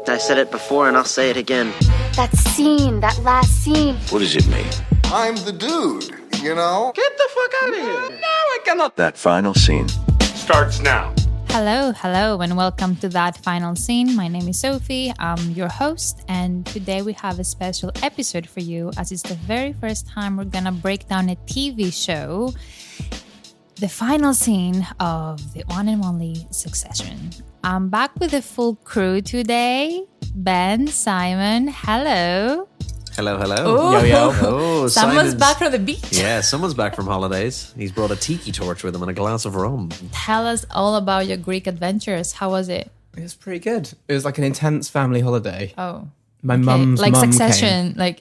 I said it before and I'll say it again. That scene, that last scene. What does it mean? I'm the dude, you know? Get the fuck out of here. No, I cannot. That final scene Starts now. Hello, and welcome to That Final Scene. My name is Sophie, I'm your host, and today we have a special episode for you as it's the very first time we're gonna break down a TV show, the final scene of the one and only Succession. I'm back with a full crew today. Ben, Simon, hello. Hello. Ooh. Yo. Oh, Someone's back from the beach. Yeah, someone's back from holidays. He's brought a tiki torch with him and a glass of rum. Tell us all about your Greek adventures. How was it? It was pretty good. It was like an intense family holiday. Oh. My mum's like mum Succession, came. like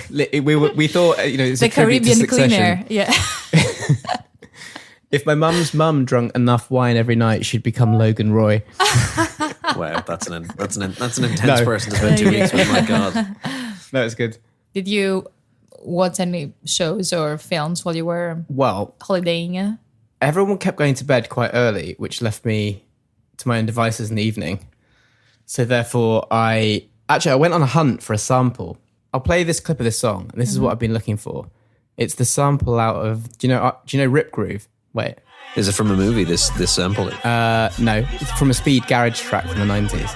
Yeah, we thought, it's the a tribute to Caribbean Succession. cleaner. Yeah. If my mum's mum drank enough wine every night, she'd become Logan Roy. Wow, that's an intense person to spend 2 weeks with. My God. No, it's good. Did you watch any shows or films while you were Well, holidaying? everyone kept going to bed quite early, which left me to my own devices in the evening. So therefore, I went on a hunt for a sample. I'll play this clip of this song, and this is what I've been looking for. It's the sample out of, do you know Rip Groove? Wait. Is it from a movie, this sample? No, it's from a speed garage track from the 90s.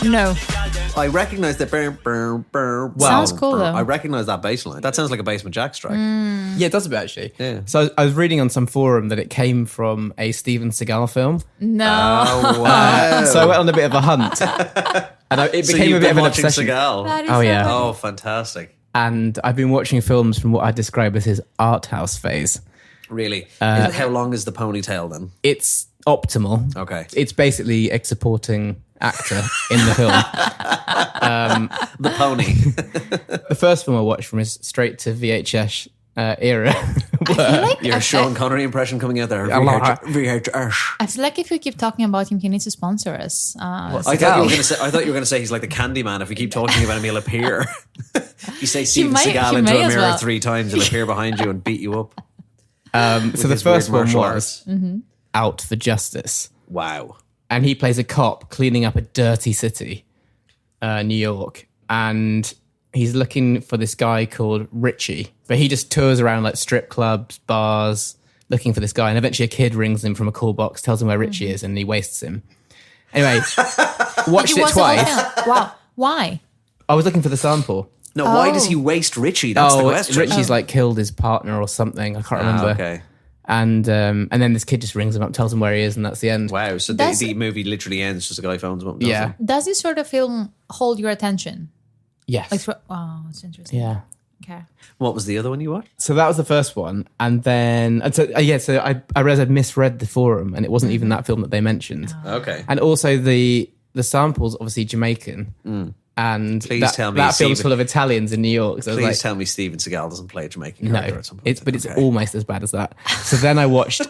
No. I recognise that. Sounds cool, though. I recognise that bass line. That sounds like a Basement Jaxx track. Yeah, it does a bit actually. Yeah. So I was reading on some forum that it came from a Steven Seagal film. No. Oh, wow. So I went on a bit of a hunt. And it So became you've a bit been of an watching obsession. Seagal. That is Oh, so yeah. funny. Oh, fantastic. And I've been watching films from what I describe as his art house phase. Really? How long is the ponytail then? It's optimal. Okay. It's basically a supporting actor in the film. The pony. The first film I watched from is straight to VHS era. Your Sean Connery impression coming out there. VHS. I feel like if we keep talking about him, he needs to sponsor us. I thought you were going to say he's like the Candyman. If we keep talking about him, he'll appear. If you say Steven Seagal into a mirror 3 times, he'll appear behind you and beat you up. So the first one martial was Out for Justice. Wow. And he plays a cop cleaning up a dirty city, New York. And he's looking for this guy called Richie. But he just tours around like strip clubs, bars, looking for this guy. And eventually a kid rings him from a call box, tells him where Richie is, and he wastes him. Anyway, watched it twice. Wow. Why? I was looking for the sample. No, why does he waste Richie? That's the question. Richie's like killed his partner or something. I can't remember. Okay. And then this kid just rings him up, tells him where he is, and that's the end. Wow. So the movie literally ends just a guy phones him up. Yeah. Does this sort of film hold your attention? Yes. Oh, it's interesting. Yeah. Okay. What was the other one you watched? So that was the first one. And then, so I realized I'd misread the forum, and it wasn't even that film that they mentioned. Okay. And also the sample's obviously Jamaican. And Please tell me that film's Steven- full of Italians in New York. So I was Please like, tell me Steven Seagal doesn't play a Jamaican no, character at some point. it's Okay. almost as bad as that. So then I watched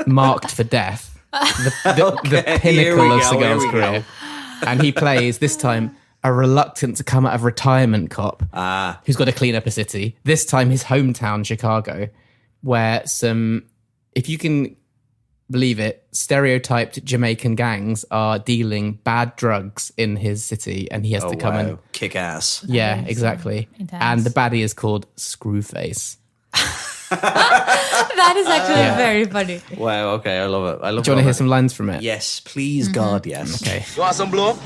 Marked for Death, the pinnacle of Seagal's career. And he plays, this time, a reluctant to come out of retirement cop who's got to clean up a city. This time his hometown, Chicago, where some, if you can believe it, stereotyped Jamaican gangs are dealing bad drugs in his city, and he has to come and kick ass. yeah, exactly. Intense. And the baddie is called Screwface. That is actually very funny. Wow. Okay, I love it. Do you want to hear some lines from it? Yes, please, God, yes. Okay. You want some blow?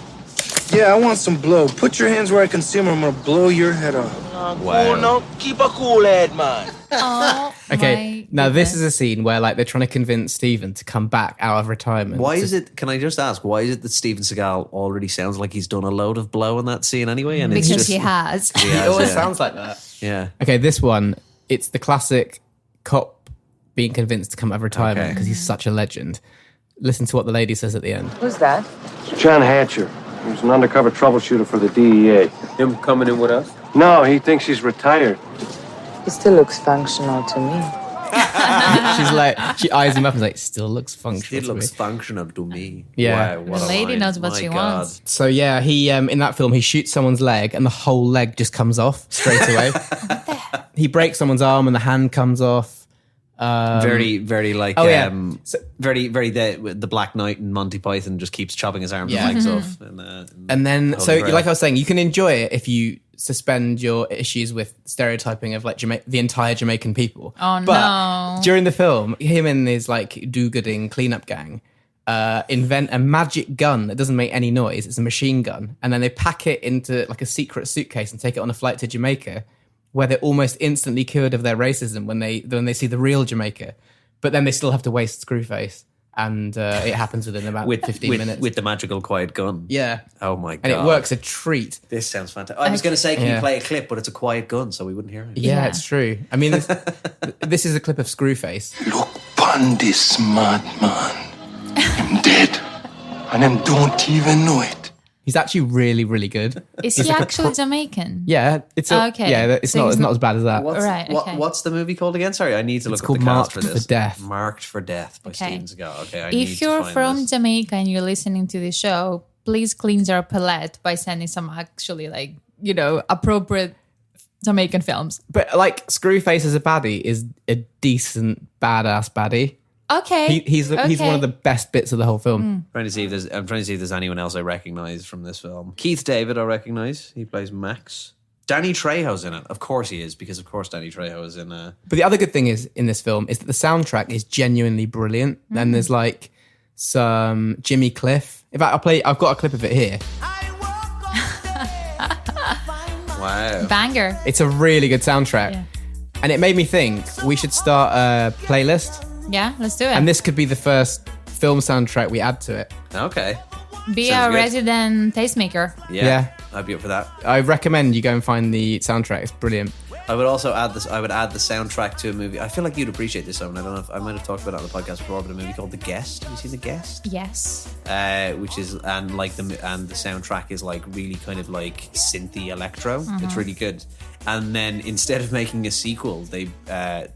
Yeah, I want some blow. Put your hands where I can see them, or I'm gonna blow your head off. Wow. No, keep a cool head, man. Oh, Okay. Now this is a scene where like they're trying to convince Steven to come back out of retirement. Why is it? Can I just ask? Why is it that Steven Seagal already sounds like he's done a load of blow in that scene anyway? And it's because just, he has. He It has, always yeah. sounds like that. Yeah. Okay, this one, it's the classic cop being convinced to come out of retirement because he's such a legend. Listen to what the lady says at the end. Who's that? It's John Hatcher. He was an undercover troubleshooter for the DEA. Him coming in with us? No, he thinks he's retired. He still looks functional to me. She's like, she eyes him up and is like, still looks functional. It to looks me. functional to me. Yeah. Wow, what The a lady line. knows what My she God. wants. So yeah, he in that film he shoots someone's leg and the whole leg just comes off straight away. He breaks someone's arm and the hand comes off. Very, very like very, very the Black Knight and Monty Python just keeps chopping his arms and legs off. And then, so like I was saying, you can enjoy it if you suspend your issues with stereotyping of like the entire Jamaican people. Oh but during the film, him and his like do-gooding cleanup gang invent a magic gun that doesn't make any noise. It's a machine gun, and then they pack it into like a secret suitcase and take it on a flight to Jamaica, where they're almost instantly cured of their racism when they see the real Jamaica. But then they still have to waste Screwface, and it happens within about 15 minutes. With the magical quiet gun. Yeah. Oh my God. And it works a treat. This sounds fantastic. I was going to say, can you play a clip, but it's a quiet gun, so we wouldn't hear it. Yeah, it's true. I mean, this is a clip of Screwface. Look upon this madman. I'm dead, and I don't even know it. He's actually really, really good. Is he actually Jamaican? Yeah, it's okay. Yeah, it's not as bad as that. What's the movie called again? Sorry, I need to look up the cast for this. Marked for Death. Marked for Death by Steven Seagal. Okay, if you're from Jamaica and you're listening to this show, please cleanse our palette by sending some actually appropriate Jamaican films. But like Screwface as a baddie is a decent badass baddie. Okay. He's one of the best bits of the whole film. I'm trying to see if there's anyone else I recognise from this film. Keith David I recognise. He plays Max. Danny Trejo's in it. Of course he is, because of course Danny Trejo is in But the other good thing is in this film is that the soundtrack is genuinely brilliant. And there's like some Jimmy Cliff. In fact, I've got a clip of it here. Wow. Banger. It's a really good soundtrack. Yeah. And it made me think we should start a playlist. Yeah, let's do it. And this could be the first film soundtrack we add to it. Okay. Be a resident tastemaker. Yeah. I'd be up for that. I recommend you go and find the soundtrack. It's brilliant. I would also add this. I would add the soundtrack to a movie. I feel like you'd appreciate this one. I don't know if I might have talked about it on the podcast before, but a movie called The Guest. Have you seen The Guest? Yes. Which is the soundtrack is like really kind of like synthy electro. It's really good. And then instead of making a sequel, they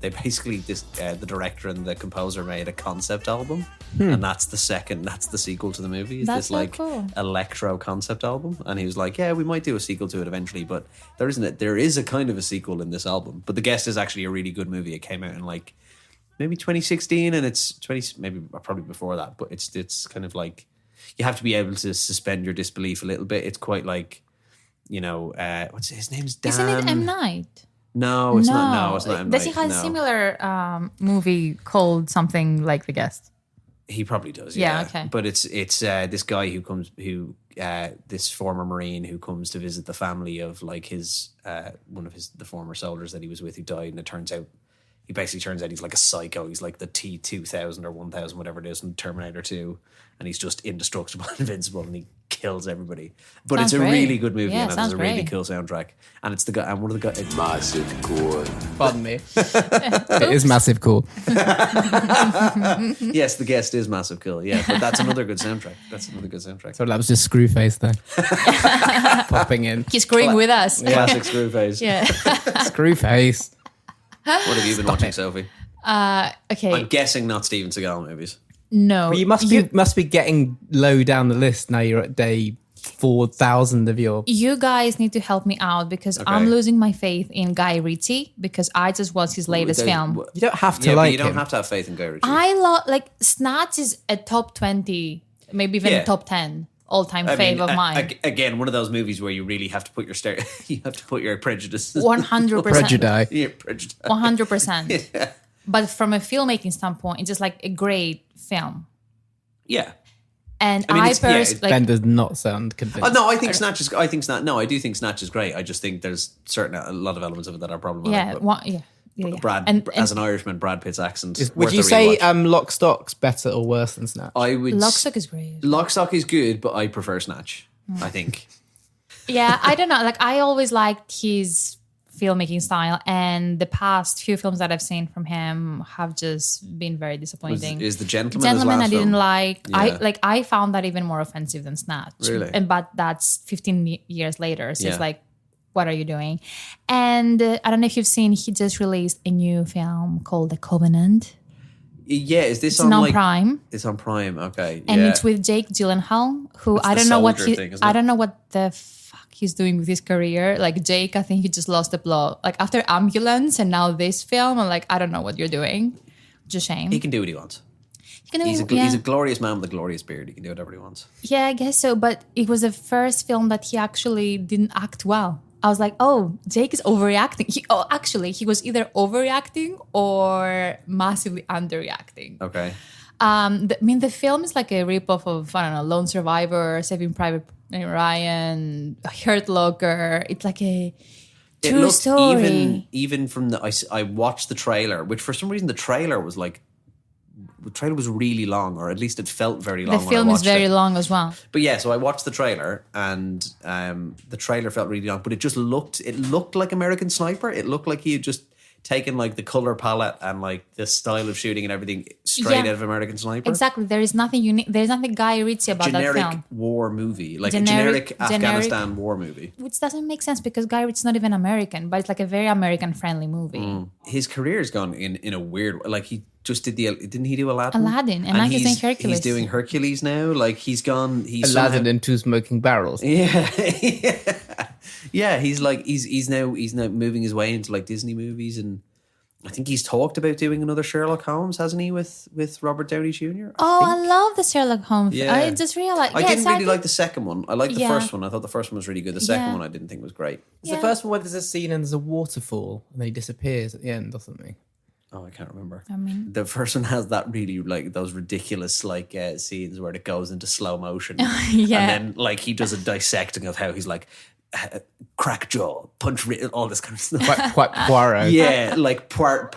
basically the director and the composer made a concept album, and that's the sequel to the movie. That's this like cool. electro concept album, and he was like, yeah, we might do a sequel to it eventually, but there is a kind of a sequel in this album. But The Guest is actually a really good movie. It came out in like maybe 2016, and it's probably before that, but it's kind of like you have to be able to suspend your disbelief a little bit. It's quite like, what's his name's Dan? Isn't it M. Night? No, it's not. No, it's not M. Night. Does he have a similar movie called something like The Guest? He probably does. Yeah. Okay. But it's this guy this former Marine who comes to visit the family of like his the former soldiers that he was with who died, and it turns out he's like a psycho. He's like the T-2000 or 1000, whatever it is, from Terminator 2, and he's just indestructible and invincible, and he kills everybody. But sounds it's a great. really good movie, Yeah, and it has a really great. cool soundtrack. And it's the guy, and one of the guys. Massive cool. Pardon me. It is massive cool. Yes, The Guest is massive cool. Yeah, but that's another good soundtrack. So that was just Screwface then. Popping in. He's screwing with us. Classic Screwface. Yeah. Screwface. What have you been watching, Sophie? Okay. I'm guessing not Steven Seagal movies. No. Well, you must be getting low down the list now. You're at day 4,000 of your. You guys need to help me out because I'm losing my faith in Guy Richie because I just watched his latest film. You don't have to but like you don't him. have to have faith in Guy Richie. I love Snatch is a top 20, maybe even a top 10 all-time fave of mine. Again, one of those movies where you really have to put your you have to put your prejudices. 100%. Prejudice. Yeah, prejudice. 100%. Yeah. But from a filmmaking standpoint, it's just like a great film. Yeah. And Ben does not sound convinced. No, I think Snatch is. I do think Snatch is great. I just think there's a lot of elements of it that are problematic. Yeah. As an Irishman, Brad Pitt's accent. Would you say Lock, Stock's better or worse than Snatch? I would. Lock, Stock is great. Lock, Stock is good, but I prefer Snatch. I think. Yeah, I don't know. Like I always liked his filmmaking style, and the past few films that I've seen from him have just been very disappointing. Is The Gentleman his last I didn't film? like. Yeah. I found that even more offensive than Snatch. Really? But that's 15 years later. So it's like, what are you doing? And I don't know if you've seen, he just released a new film called The Covenant. Yeah, is this It's on Prime? It's on Prime. Okay, And it's with Jake Gyllenhaal, who It's I the don't know what soldier thing, isn't it? I don't know what the fuck he's doing with his career. Like Jake, I think he just lost the plot. Like after Ambulance and now this film, I'm like, I don't know what you're doing. It's a shame. He can do what he wants. He's a glorious man with a glorious beard. He can do whatever he wants. Yeah, I guess so. But it was the first film that he actually didn't act well. I was like, oh, Jake is overreacting. He was either overreacting or massively underreacting. Okay. The film is like a ripoff of, I don't know, Lone Survivor, Saving Private Ryan, Hurt Locker. It's like a true story. Even from I watched the trailer, which for some reason the trailer was really long, or at least it felt very long. The film is very long as well. But yeah, so I watched the trailer, and the trailer felt really long, but it looked like American Sniper. It looked like he had just taken like the color palette and like the style of shooting and everything straight out of American Sniper. Exactly. There is nothing unique. There's nothing Guy Richie about that film. Generic war movie, like a generic Afghanistan war movie. Which doesn't make sense because Guy Ritchie's not even American, but it's like a very American-friendly movie. His career's gone in a weird, like he just didn't he do Aladdin? And now he's doing Hercules. He's doing Hercules now. Like he's Aladdin and Two Smoking Barrels. Yeah. Yeah, he's now moving his way into like Disney movies, and I think he's talked about doing another Sherlock Holmes, hasn't he, with Robert Downey Jr.? I love the Sherlock Holmes. Yeah. I just realized. I didn't really like the second one. I liked the first one. I thought the first one was really good. The second one I didn't think was great. It's the first one where there's a scene and there's a waterfall and then he disappears at the end or something. Oh, I can't remember. I mean, the first one has that really like those ridiculous like scenes where it goes into slow motion. Yeah. And then like he does a dissecting of how he's like crack jaw, punch, all this kind of stuff. Quite Poirot. Yeah, like Poirot,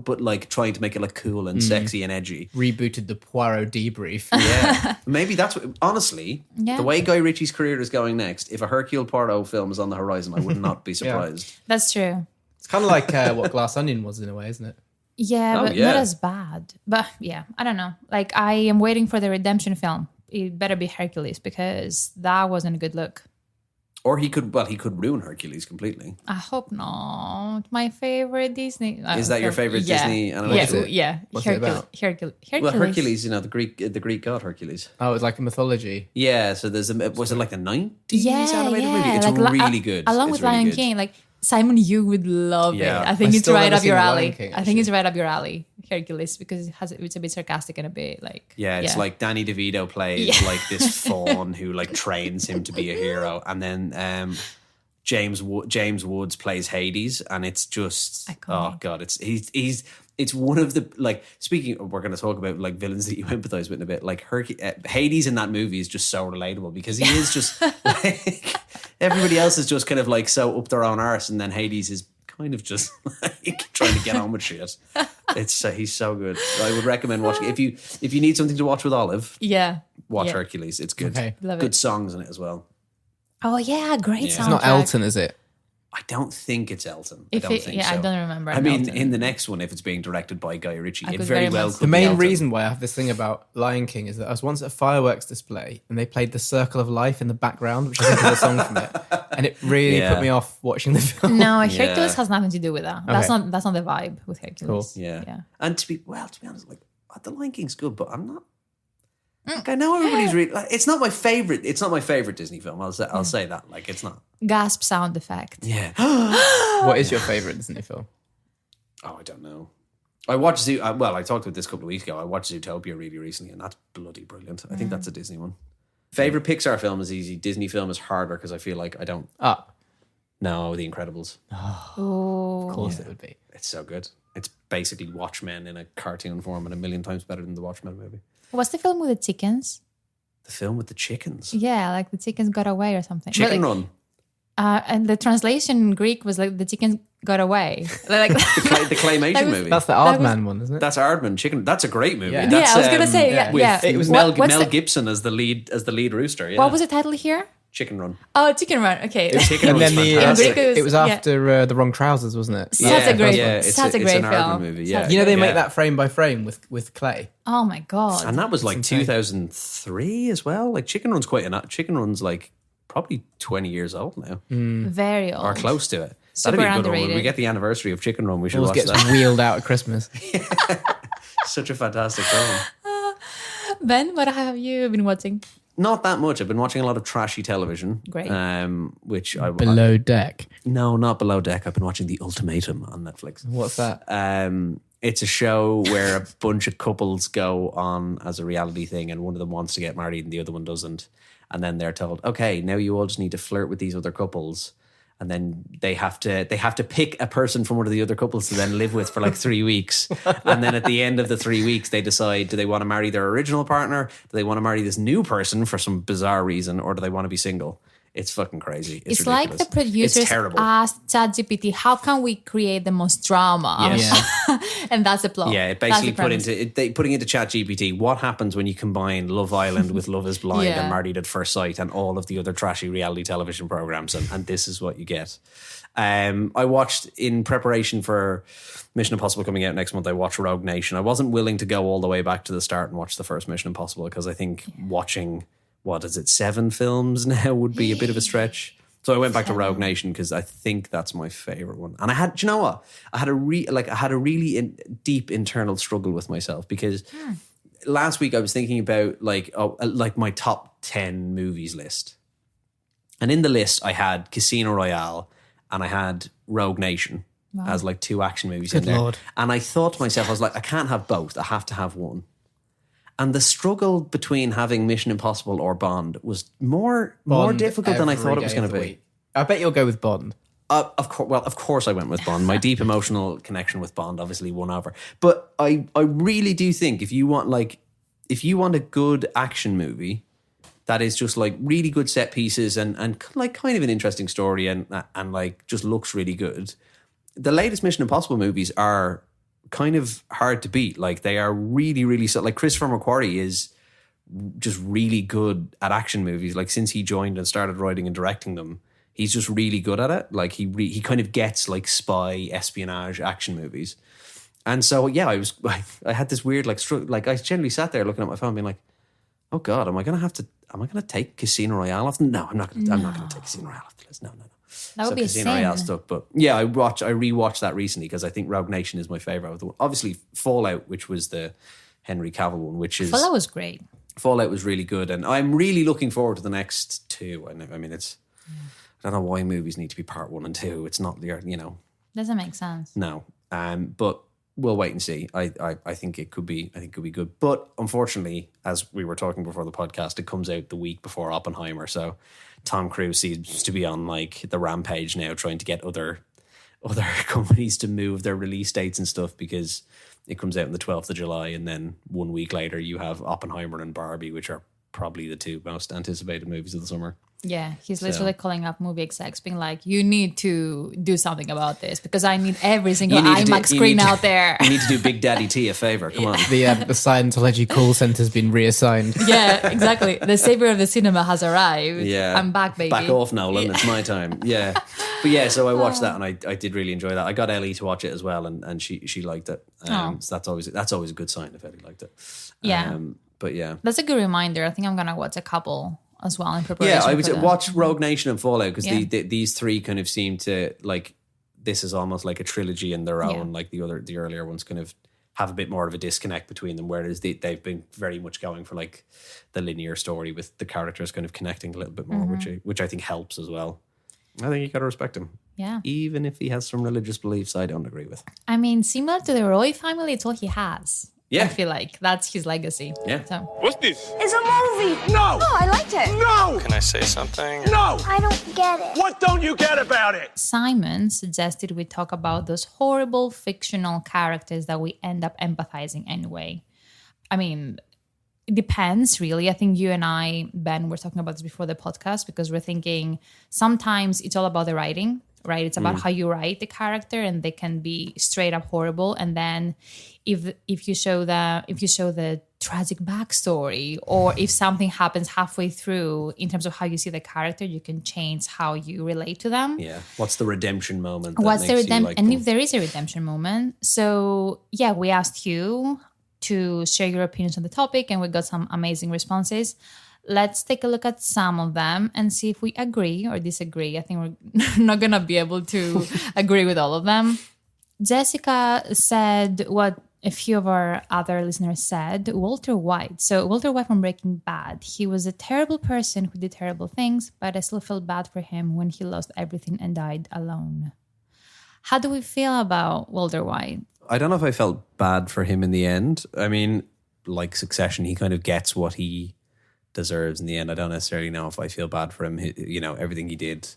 but like trying to make it look cool and sexy and edgy. Rebooted the Poirot debrief. Yeah, maybe that's what. Honestly, the way Guy Ritchie's career is going next, if a Hercule Poirot film is on the horizon, I would not be surprised. That's true. It's kind of like what Glass Onion was in a way, isn't it? Yeah, but not as bad. But yeah, I don't know. Like I am waiting for the redemption film. It better be Hercules because that wasn't a good look. Or he could ruin Hercules completely. I hope not. My favorite Disney. Is that your favorite Disney animation? Yeah. What's it about? Hercules. Well, Hercules, the Greek god Hercules. Oh, it's like a mythology. Yeah, so was it like the 90s animated movie? It's like, really good. Along with Lion King, like Simon, you would love it. I think it's right up your alley. It's right up your alley, Hercules, because it's a bit sarcastic and a bit like... Yeah, it's like Danny DeVito plays like this fawn who like trains him to be a hero. And then James Woods plays Hades, and it's just... Iconic. Oh, God, it's one of the, like, we're going to talk about like villains that you empathize with in a bit. Like Hades in that movie is just so relatable because he is just like, everybody else is just kind of like so up their own arse, and then Hades is kind of just like trying to get on with shit. He's so good. I would recommend watching it. If you need something to watch with Olive, watch Hercules. It's good. Okay. Good songs in it as well. Oh yeah, great soundtrack. It's not Elton, is it? I don't think it's Elton. I don't remember. I mean, in the next one, if it's being directed by Guy Ritchie, it very well could be. The main main reason why I have this thing about Lion King is that I was once at a fireworks display and they played The Circle of Life in the background, which I think is a song from it, and it really put me off watching the film. No, Hercules has nothing to do with that. That's not the vibe with Hercules. Cool. Yeah. And to be honest, like The Lion King's good, but I'm not. Like, I know everybody's really. Like, it's not my favorite. It's not my favorite Disney film. I'll say that. Like, it's not. Gasp sound effect. Yeah. What is your favorite Disney film? Oh, I don't know. I watched I talked about this a couple of weeks ago. I watched Zootopia really recently, and that's bloody brilliant. I think that's a Disney one. Favorite Pixar film is easy. Disney film is harder because I feel like I don't. No, The Incredibles. Oh, of course it would be. It's so good. It's basically Watchmen in a cartoon form and a million times better than the Watchmen movie. What's the film with the chickens? The film with the chickens? Yeah, like the chickens got away or something. Chicken Run. And the translation in Greek was like the chickens got away. Like the claymation movie. That's the Aardman one, isn't it? That's Aardman. Chicken. That's a great movie. Yeah, that's, I was gonna say. It was Mel Gibson as the lead rooster. Yeah. What was the title here? Chicken Run. Oh, Chicken Run. Okay. Chicken Run. It was after The Wrong Trousers, wasn't it? Such a great film. It's an Aardman movie. Yeah. You know they make that frame by frame with clay. Oh my god! And that was like 2003 as well. Like Chicken Run's Chicken Run's like probably 20 years old now. Very old. Or close to it. Super That'd be a good underrated. one. When we get the anniversary of Chicken Run, we should watch gets that. wheeled out at Christmas. Such a fantastic film. Ben, what have you been watching? Not that much. I've been watching a lot of trashy television. Great. Which Below Deck. No, not Below Deck. I've been watching The Ultimatum on Netflix. What's that? It's a show where a bunch of couples go on as a reality thing, and one of them wants to get married and the other one doesn't. And then they're told, okay, now you all just need to flirt with these other couples. And then they have to pick a person from one of the other couples to then live with for like 3 weeks. And then at the end of the 3 weeks, they decide, do they want to marry their original partner? Do they want to marry this new person for some bizarre reason? Or do they want to be single? It's fucking crazy. It's ridiculous. like the producers asked ChatGPT, how can we create the most drama? Yes. And that's the plot. Yeah, it basically putting into ChatGPT, what happens when you combine Love Island with Love is Blind and Married at First Sight and all of the other trashy reality television programs, and this is what you get. I watched, in preparation for Mission Impossible coming out next month, I watched Rogue Nation. I wasn't willing to go all the way back to the start and watch the first Mission Impossible because I think watching... 7 films now would be a bit of a stretch. So I went back to Rogue Nation because I think that's my favorite one. And I had, do you know what? I had a really deep internal struggle with myself because last week I was thinking about like my top 10 movies list. And in the list I had Casino Royale and I had Rogue Nation as like 2 action movies in there. Lord. And I thought to myself, I was like, I can't have both. I have to have one. And the struggle between having Mission Impossible or Bond was more difficult than I thought it was going to be. I bet you'll go with Bond. Of course I went with Bond. My deep emotional connection with Bond obviously won over. But I really do think if you want a good action movie that is just like really good set pieces and like kind of an interesting story and like just looks really good, the latest Mission Impossible movies are kind of hard to beat. Like they are really, really like Christopher McQuarrie is just really good at action movies. Like since he joined and started writing and directing them, he's just really good at it. Like he kind of gets like spy espionage action movies. And so yeah, I had this weird like I generally sat there looking at my phone being like, oh God, am I gonna take Casino Royale off? No, I'm not gonna take Casino Royale off the list. No. That would be Casino Royale stuck, but yeah, I rewatched that recently because I think Rogue Nation is my favorite. Obviously, Fallout, which was the Henry Cavill one, Fallout was great. Fallout was really good, and I'm really looking forward to the next 2. I mean, it's I don't know why movies need to be part 1 and 2. It's not Doesn't make sense. No, but we'll wait and see. I think it could be good, but unfortunately, as we were talking before the podcast, it comes out the week before Oppenheimer, so Tom Cruise seems to be on like the rampage now, trying to get other companies to move their release dates and stuff because it comes out on the 12th of July, and then 1 week later you have Oppenheimer and Barbie, which are probably the 2 most anticipated movies of the summer. Yeah, he's literally calling up movie execs, being like, you need to do something about this because I need every single IMAX screen out there. You need to do Big Daddy T a favor. Come on. The Scientology call center's been reassigned. Yeah, exactly. The savior of the cinema has arrived. Yeah. I'm back, baby. Back off, Nolan. It's my time. Yeah. But yeah, so I watched that and I did really enjoy that. I got Ellie to watch it as well and she liked it. So that's always a good sign if Ellie liked it. Yeah. But yeah. That's a good reminder. I think I'm going to watch a couple as well in preparation. Yeah, I would watch Rogue Nation and Fallout because these 3 kind of seem to like, this is almost like a trilogy in their own. Like the earlier ones kind of have a bit more of a disconnect between them, whereas they've been very much going for like the linear story with the characters kind of connecting a little bit more, which I think helps as well. I think you got to respect him. Yeah. Even if he has some religious beliefs I don't agree with. I mean, similar to the Roy family, it's all he has. Yeah. I feel like that's his legacy. Yeah. So. What's this? It's a movie. No! Oh, I liked it. No! Can I say something? No! I don't get it. What don't you get about it? Simon suggested we talk about those horrible fictional characters that we end up empathizing anyway. I mean, it depends, really. I think you and I, Ben, were talking about this before the podcast because we're thinking sometimes it's all about the writing, right? It's about how you write the character, and they can be straight up horrible. And then if you show the tragic backstory, or if something happens halfway through in terms of how you see the character, you can change how you relate to them. Yeah. What's the redemption moment? And if there is a redemption moment. So yeah, we asked you to share your opinions on the topic, and we got some amazing responses. Let's take a look at some of them and see if we agree or disagree. I think we're not going to be able to agree with all of them. Jessica said what a few of our other listeners said, Walter White. So Walter White from Breaking Bad. He was a terrible person who did terrible things, but I still felt bad for him when he lost everything and died alone. How do we feel about Walter White? I don't know if I felt bad for him in the end. I mean, like Succession, he kind of gets what he deserves in the end. I don't necessarily know if I feel bad for him. You know, everything he did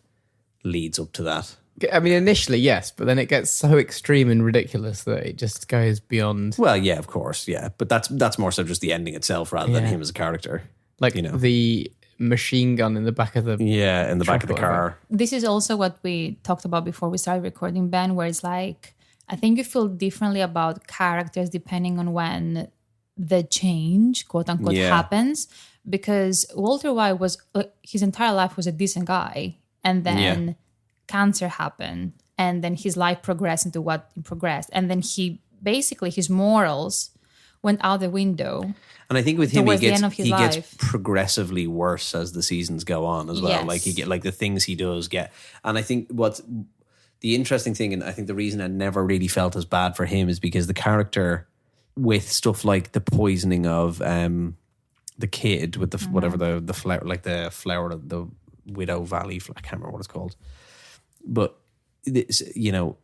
leads up to that. I mean, initially, yes, but then it gets so extreme and ridiculous that it just goes beyond. Well, yeah, of course, yeah. But that's more so just the ending itself rather than him as a character. Like, you know, the machine gun in the back of the... Yeah, in the back of the car. This is also what we talked about before we started recording, Ben, where it's like, I think you feel differently about characters depending on when the change, quote unquote, happens. Because Walter White was, his entire life was a decent guy. And then cancer happened. And then his life progressed into what it progressed. And then his morals went out the window. And I think with him, he gets progressively worse as the seasons go on as well. Yes. Like the things he does get. And I think what's the interesting thing, and I think the reason I never really felt as bad for him is because the character with stuff like the poisoning of the kid with the whatever the flower, like the flower of the Widow Valley, I can't remember what it's called. But you know,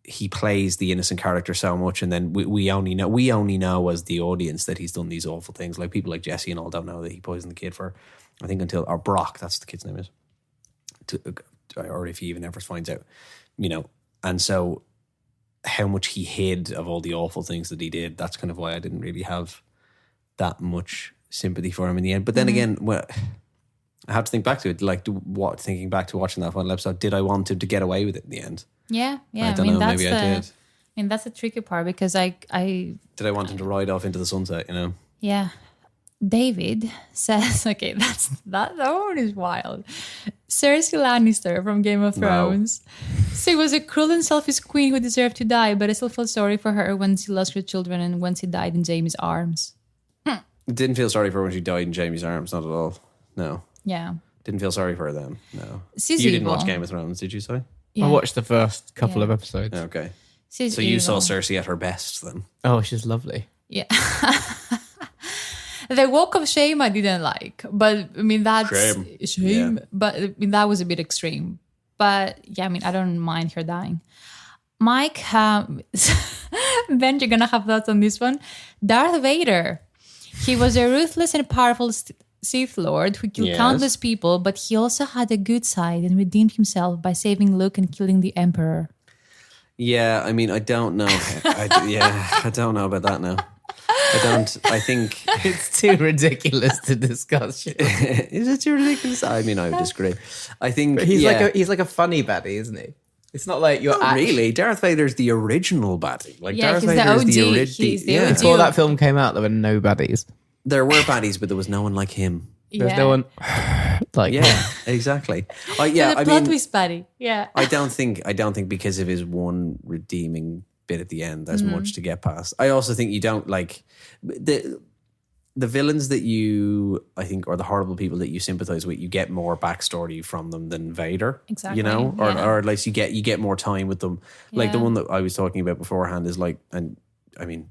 he plays the innocent character so much, and then we only know as the audience that he's done these awful things. Like people like Jesse and all don't know that he poisoned the kid for, I think or Brock, that's the kid's name is, or if he even ever finds out, you know. And so how much he hid of all the awful things that he did, that's kind of why I didn't really have that much sympathy for him in the end. But then again, well, I have to think back to it, like thinking back to watching that final episode, did I want him to get away with it in the end? Yeah. I don't know, maybe I did. I mean, that's the tricky part because I did I want him to ride off into the sunset, you know? Yeah. David says, okay, that one is wild. Cersei Lannister from Game of Thrones. She was a cruel and selfish queen who deserved to die, but I still felt sorry for her when she lost her children and when she died in Jaime's arms. Didn't feel sorry for her when she died in Jaime's arms, not at all. No. Yeah. Didn't feel sorry for her then. No. She's you didn't evil. watch Game of Thrones, did you, say? Yeah. I watched the first couple of episodes. Okay. She's so you evil. saw Cersei at her best then? Oh, she's lovely. Yeah. The walk of shame I didn't like, but I mean that's shame. Yeah. But I mean that was a bit extreme. But yeah, I mean I don't mind her dying. Mike, Ben, you're gonna have thoughts on this one. Darth Vader. He was a ruthless and powerful Sith Lord who killed countless people, but he also had a good side and redeemed himself by saving Luke and killing the Emperor. Yeah, I mean I don't know. I don't know about that now. I think it's too ridiculous to discuss. Is it too ridiculous? I mean, I would disagree. I think but he's like a funny baddie, isn't he? It's not like you're really. Darth Vader's the original baddie. Like Darth he's Vader is the the OG. original. Before that film came out, there were no baddies. There were baddies, but there was no one like him. There's no one like exactly. The plot twist baddie. Yeah. I don't think because of his one redeeming bit at the end, there's much to get past. I also think you don't like the villains that you, I think, or the horrible people that you sympathize with, you get more backstory from them than Vader. Exactly. You know, or at least you get more time with them. Like the one that I was talking about beforehand is like, and I mean,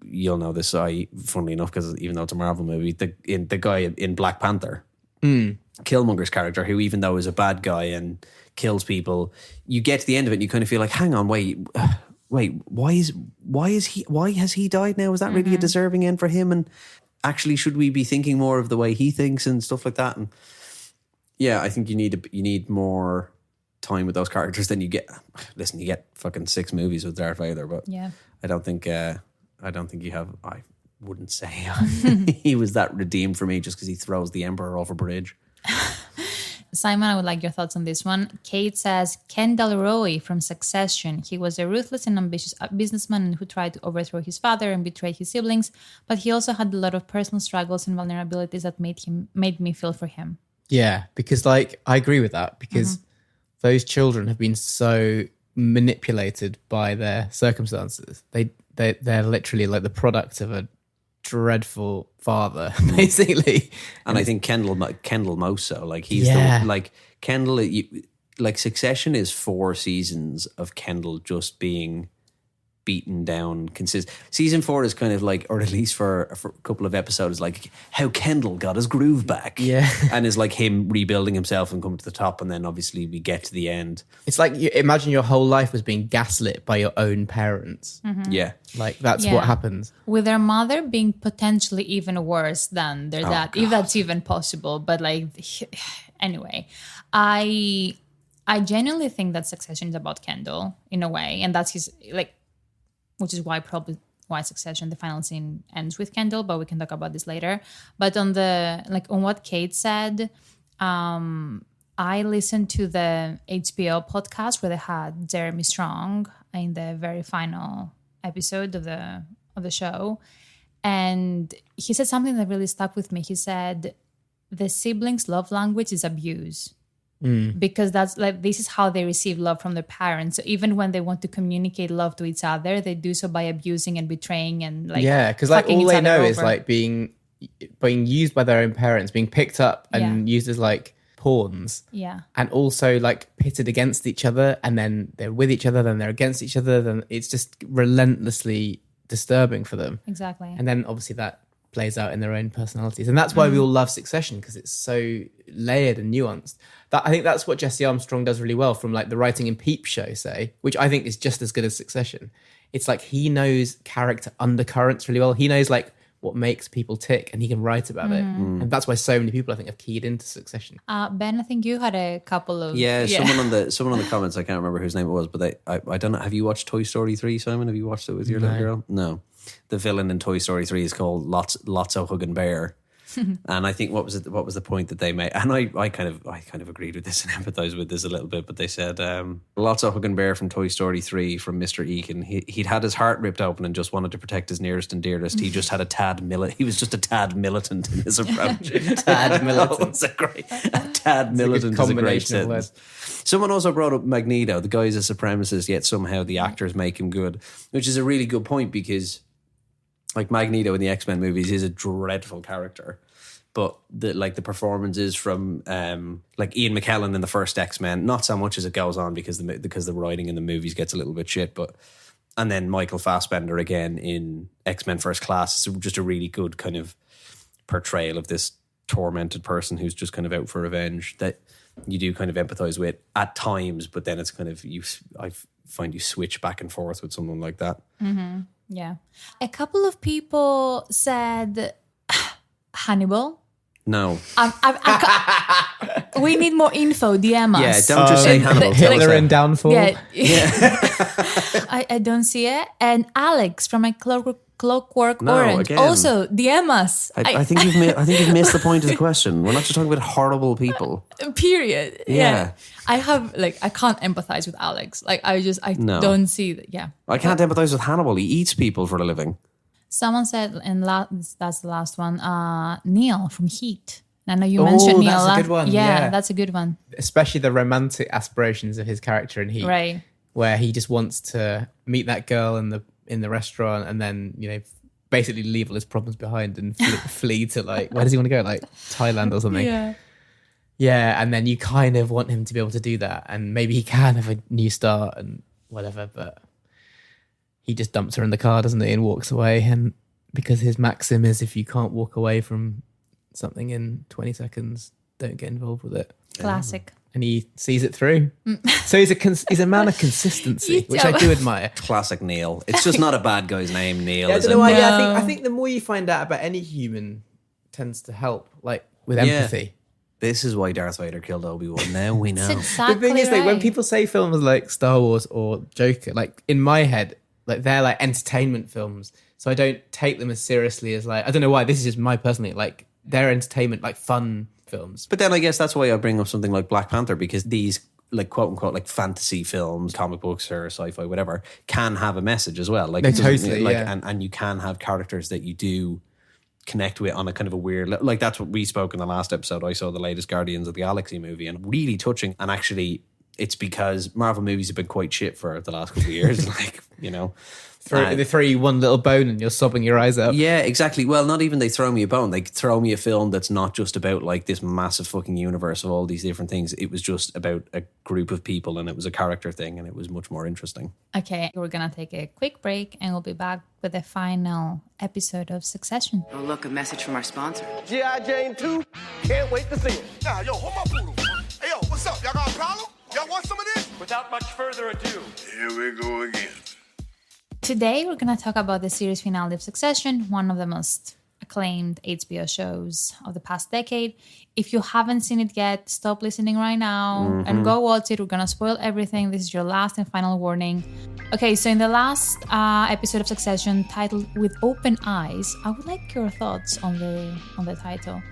you'll know this. Funnily enough, because even though it's a Marvel movie, the guy in Black Panther, Killmonger's character, who even though is a bad guy and kills people, you get to the end of it and you kind of feel like, hang on, wait, why has he died now? Is that really a deserving end for him? And actually, should we be thinking more of the way he thinks and stuff like that? And yeah, I think you need more time with those characters than you get. Listen, you get fucking 6 movies with Darth Vader, but I don't think you have. I wouldn't say he was that redeemed for me just because he throws the Emperor off a bridge. Simon, I would like your thoughts on this one. Kate says, Ken Dalroy from Succession. He was a ruthless and ambitious businessman who tried to overthrow his father and betray his siblings, but he also had a lot of personal struggles and vulnerabilities that made me feel for him. Yeah, because like I agree with that because those children have been so manipulated by their circumstances. They're literally like the product of a dreadful father, basically. And I think Kendall most so. Like he's the like Kendall. Like Succession is 4 seasons of Kendall just being beaten down. Season 4 is kind of like, or at least for a couple of episodes, like how Kendall got his groove back. Yeah. And is like him rebuilding himself and coming to the top. And then obviously we get to the end. It's like, you imagine your whole life was being gaslit by your own parents. Yeah. Like, that's what happens. With their mother being potentially even worse than their dad, if that's even possible. But like, anyway, I genuinely think that Succession is about Kendall in a way, and that's his, like, which is why Succession, the final scene, ends with Kendall, but we can talk about this later. But on what Kate said, I listened to the HBO podcast where they had Jeremy Strong in the very final episode of the show, and he said something that really stuck with me. He said the siblings' love language is abuse. Because that's like, this is how they receive love from their parents. So even when they want to communicate love to each other, they do so by abusing and betraying and like, because like all they know is like being used by their own parents, being picked up and used as like pawns. Yeah. And also like pitted against each other, and then they're with each other, then they're against each other. Then it's just relentlessly disturbing for them. Exactly. And then obviously that plays out in their own personalities. And that's why we all love Succession, because it's so layered and nuanced. I think that's what Jesse Armstrong does really well, from like the writing in Peep Show, say, which I think is just as good as Succession. It's like he knows character undercurrents really well. He knows like what makes people tick, and he can write about it. And that's why so many people, I think, have keyed into Succession. Ben, I think you had a couple of... Someone on the comments, I can't remember whose name it was, but I don't know. Have you watched Toy Story 3, Simon? Have you watched it with your little girl? No. The villain in Toy Story 3 is called Lotso Huggin' Bear. And I think what was the point that they made? And I kind of agreed with this and empathized with this a little bit, but they said Lotso Huggin' Bear from Toy Story 3 from Mr. Eakin. He'd had his heart ripped open and just wanted to protect his nearest and dearest. He just had he was just a tad militant in his approach. Tad militant. It's a tad militant is a great sentence. Someone also brought up Magneto. The guy's a supremacist, yet somehow the actors make him good, which is a really good point, because like Magneto in the X-Men movies is a dreadful character, but the performances from like Ian McKellen in the first X-Men, not so much as it goes on, because the writing in the movies gets a little bit shit, and then Michael Fassbender again in X-Men First Class is just a really good kind of portrayal of this tormented person who's just kind of out for revenge that you do kind of empathize with at times, but then it's kind of I find you switch back and forth with someone like that. Mm-hmm. Yeah. A couple of people said Hannibal. No. We need more info. DM us. Yeah, don't just say Hannibal. Hitler in Downfall. Yeah. I don't see it. And Alex from my Clockwork Orange. Again. Also, DM us. I think you've missed the point of the question. We're not just talking about horrible people. Period. Yeah. I can't empathize with Alex. Like, I don't see that. Yeah. I can't empathize with Hannibal. He eats people for a living. Someone said, and that's the last one, Neil from Heat. I know you mentioned Neil. That's a good one. Yeah, that's a good one. Especially the romantic aspirations of his character in Heat. Right. Where he just wants to meet that girl in the restaurant, and then, basically leave all his problems behind and flee to, like, where does he want to go? Like Thailand or something. Yeah. Yeah, and then you kind of want him to be able to do that, and maybe he can have a new start and whatever, but he just dumps her in the car, doesn't he, and walks away. And because his maxim is, if you can't walk away from something in 20 seconds, don't get involved with it. Classic. And he sees it through. So he's a man of consistency, which I do admire. Classic Neil. It's just not a bad guy's name, Neil. Yeah, I don't know why. Yeah, I think the more you find out about any human tends to help, like with empathy. This is why Darth Vader killed Obi-Wan. Now we know. Exactly the thing is, right. when people say films like Star Wars or Joker, like in my head, like they're like entertainment films. So I don't take them as seriously as, like, I don't know why. This is just my personally, like, they're entertainment, like fun films. But then I guess that's why I bring up something like Black Panther, because these, like, quote unquote, like fantasy films, comic books or sci-fi, whatever, can have a message as well. Like, they totally, like, yeah. And you can have characters that you do connect with on a kind of a weird, like that's what we spoke in the last episode. I saw the latest Guardians of the Galaxy movie, and really touching. And actually, it's because Marvel movies have been quite shit for the last couple of years, like, They throw you one little bone and you're sobbing your eyes out. Yeah, exactly. Well, not even they throw me a bone. They throw me a film that's not just about like this massive fucking universe of all these different things. It was just about a group of people and it was a character thing and it was much more interesting. Okay, we're gonna take a quick break and we'll be back with the final episode of Succession. Oh, look, a message from our sponsor. G.I. Jane 2. Can't wait to see it. Nah, yo, hold my poodle. Hey, yo, what's up? Y'all got a problem? Y'all want some of this? Without much further ado, Here we go again. Today, we're going to talk about the series finale of Succession, one of the most acclaimed HBO shows of the past decade. If you haven't seen it yet, stop listening right now and go watch it. We're going to spoil everything. This is your last and final warning. Okay, so in the last episode of Succession, titled With Open Eyes, I would like your thoughts on the title.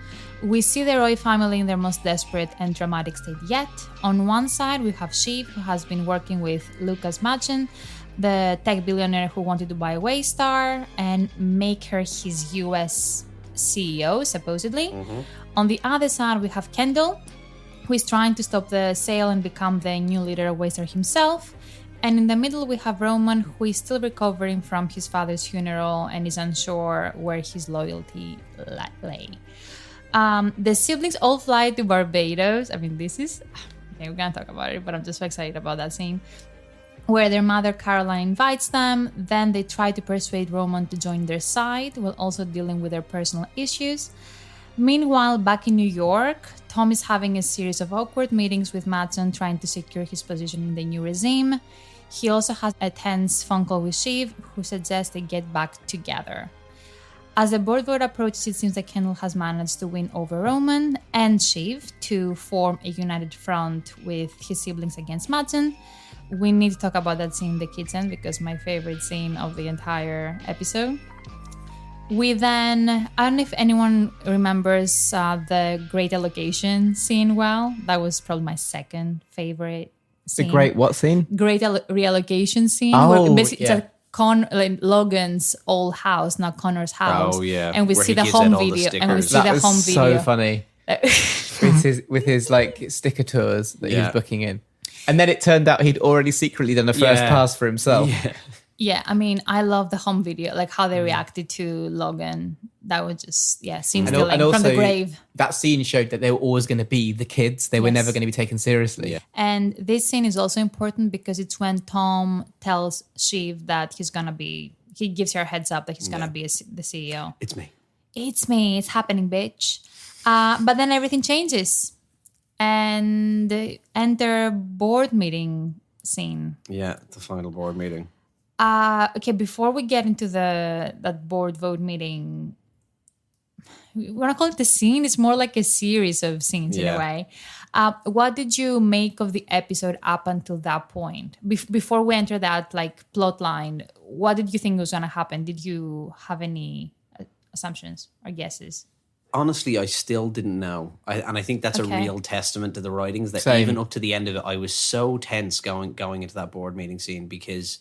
We see the Roy family in their most desperate and dramatic state yet. On one side, we have Shiv, who has been working with Lucas Madsen, the tech billionaire who wanted to buy Waystar and make her his US CEO, supposedly. On the other side, we have Kendall, who is trying to stop the sale and become the new leader of Waystar himself. And in the middle, we have Roman, who is still recovering from his father's funeral and is unsure where his loyalty lay. The siblings all fly to Barbados. I mean, this is... Okay, we're going to talk about it, but I'm just so excited about that scene. Where their mother Caroline invites them. Then they try to persuade Roman to join their side while also dealing with their personal issues. Meanwhile, back in New York, Tom is having a series of awkward meetings with Madsen trying to secure his position in the new regime. He also has a tense phone call with Shiv, who suggests they get back together. As the board vote approaches, it seems that Kendall has managed to win over Roman and Shiv to form a united front with his siblings against Madsen. We need to talk about that scene in the kitchen because my favorite scene of the entire episode. We then, I don't know if anyone remembers the Great Allocation scene well. That was probably my second favorite scene. The great what scene? Great reallocation scene. Oh, where it's like Logan's old house, not Connor's house. Oh, yeah. And we Where see he the gives home out all the video. And we stickers. see That the was home video. so funny. with his like sticker tours that he was booking in. And then it turned out he'd already secretly done a first pass for himself. Yeah, I mean, I love the home video, like how they reacted to Logan. That was just, scene stealing from the grave. That scene showed that they were always going to be the kids. They were never going to be taken seriously. Yeah. And this scene is also important because it's when Tom tells Shiv that he gives her a heads up that he's going to be the CEO. It's me. It's happening, bitch. But then everything changes. And enter board meeting scene. Yeah, the final board meeting. Okay, before we get into that board vote meeting, we're not calling it the scene. It's more like a series of scenes in a way. What did you make of the episode up until that point? Before we enter that like plot line, what did you think was going to happen? Did you have any assumptions or guesses? Honestly, I still didn't know. And I think that's a real testament to the writings that Same. even up to the end of it, I was so tense going into that board meeting scene because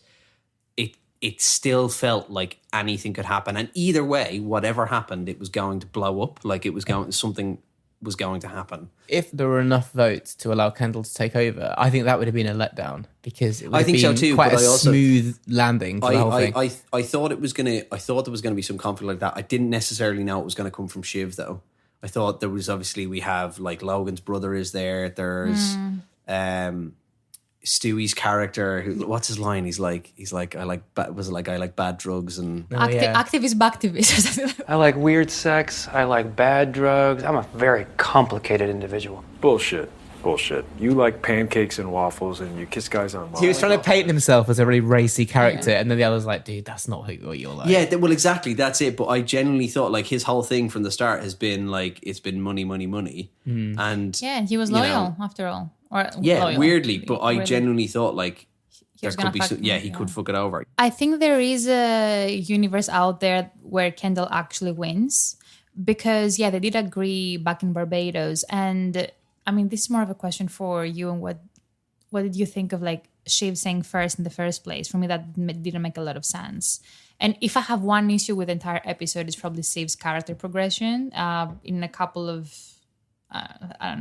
it still felt like anything could happen. And either way, whatever happened, it was going to blow up. Like something was going to happen. If there were enough votes to allow Kendall to take over, I think that would have been a letdown because it would have been quite a smooth landing to the whole thing. I thought there was gonna be some conflict like that. I didn't necessarily know it was gonna come from Shiv though. I thought there was obviously we have like Logan's brother is there. There's Stewie's character. What's his line? He's like I like bad drugs and Activist, backtivist. I like weird sex. I like bad drugs. I'm a very complicated individual. Bullshit. You like pancakes and waffles and you kiss guys on waffles. He was trying to paint himself as a really racy character, and then the other's like, dude, that's not what you're like. Yeah, well, exactly. That's it. But I genuinely thought like his whole thing from the start has been like, it's been money. And he was loyal after all. Loyal. Weirdly, but I genuinely thought like there could be he could fuck it over. I think there is a universe out there where Kendall actually wins because they did agree back in Barbados. And I mean, this is more of a question for you. And what did you think of like Shiv saying first in the first place? For me, that didn't make a lot of sense. And if I have one issue with the entire episode, it's probably Shiv's character progression. In a couple of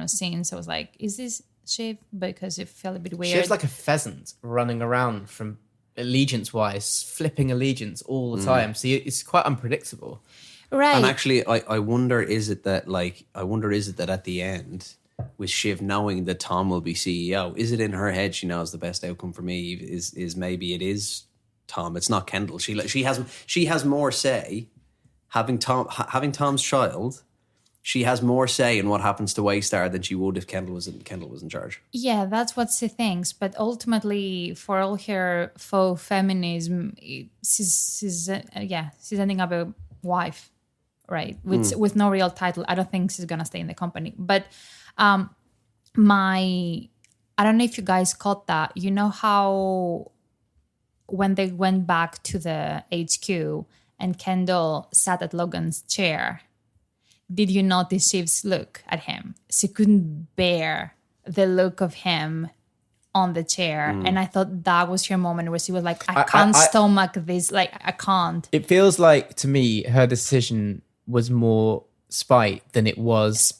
scenes, I was like, is this Shiv? Because it felt a bit weird. Shiv's like a pheasant running around from allegiance-wise, flipping allegiance all the time. So it's quite unpredictable. Right. And actually, I wonder, is it that at the end, with Shiv knowing that Tom will be CEO, is it in her head she knows the best outcome for me is maybe it is Tom, it's not Kendall. She has more say, having Tom's child. She has more say in what happens to Waystar than she would if Kendall was in charge. Yeah, that's what she thinks. But ultimately, for all her faux feminism, she's ending up a wife, right? With no real title. I don't think she's gonna stay in the company. But I don't know if you guys caught that. You know how when they went back to the HQ and Kendall sat at Logan's chair, did you notice Shiv's look at him? She couldn't bear the look of him on the chair. And I thought that was her moment where she was like, I can't stomach this. Like, I can't. It feels like, to me, her decision was more spite than it was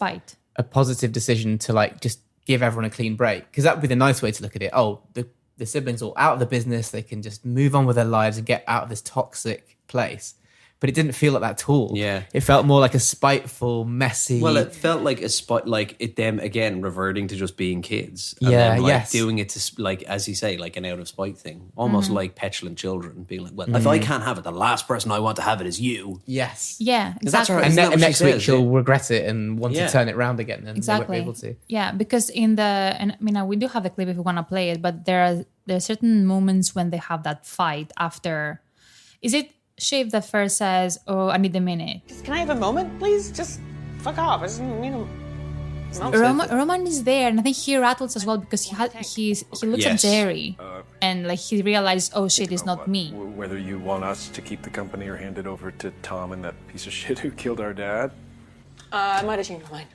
a positive decision to like just give everyone a clean break. Because that would be the nice way to look at it. Oh, the siblings are all out of the business. They can just move on with their lives and get out of this toxic place. But it didn't feel like that at all. Yeah. It felt more like a spiteful, messy... Well, it felt like them again reverting to just being kids. And Yeah, then, yes. doing it to, like, as you say, like an out of spite thing. Almost like petulant children being like, well, if I can't have it, the last person I want to have it is you. Yes. Yeah, exactly. Her, and isn't that what next she week says? she'll regret it and want to turn it around again, and Exactly. they won't be able to. Yeah, because we do have a clip if you want to play it, but there are certain moments when they have that fight after. Is it Shiv that first says, "Oh, I need a minute"? Can I have a moment, please? Just fuck off. I just need a... Roman is there, and I think he rattles as well because he looks at Jerry and like he realized, oh shit, it's not me. Whether you want us to keep the company or hand it over to Tom and that piece of shit who killed our dad. I might have changed my mind.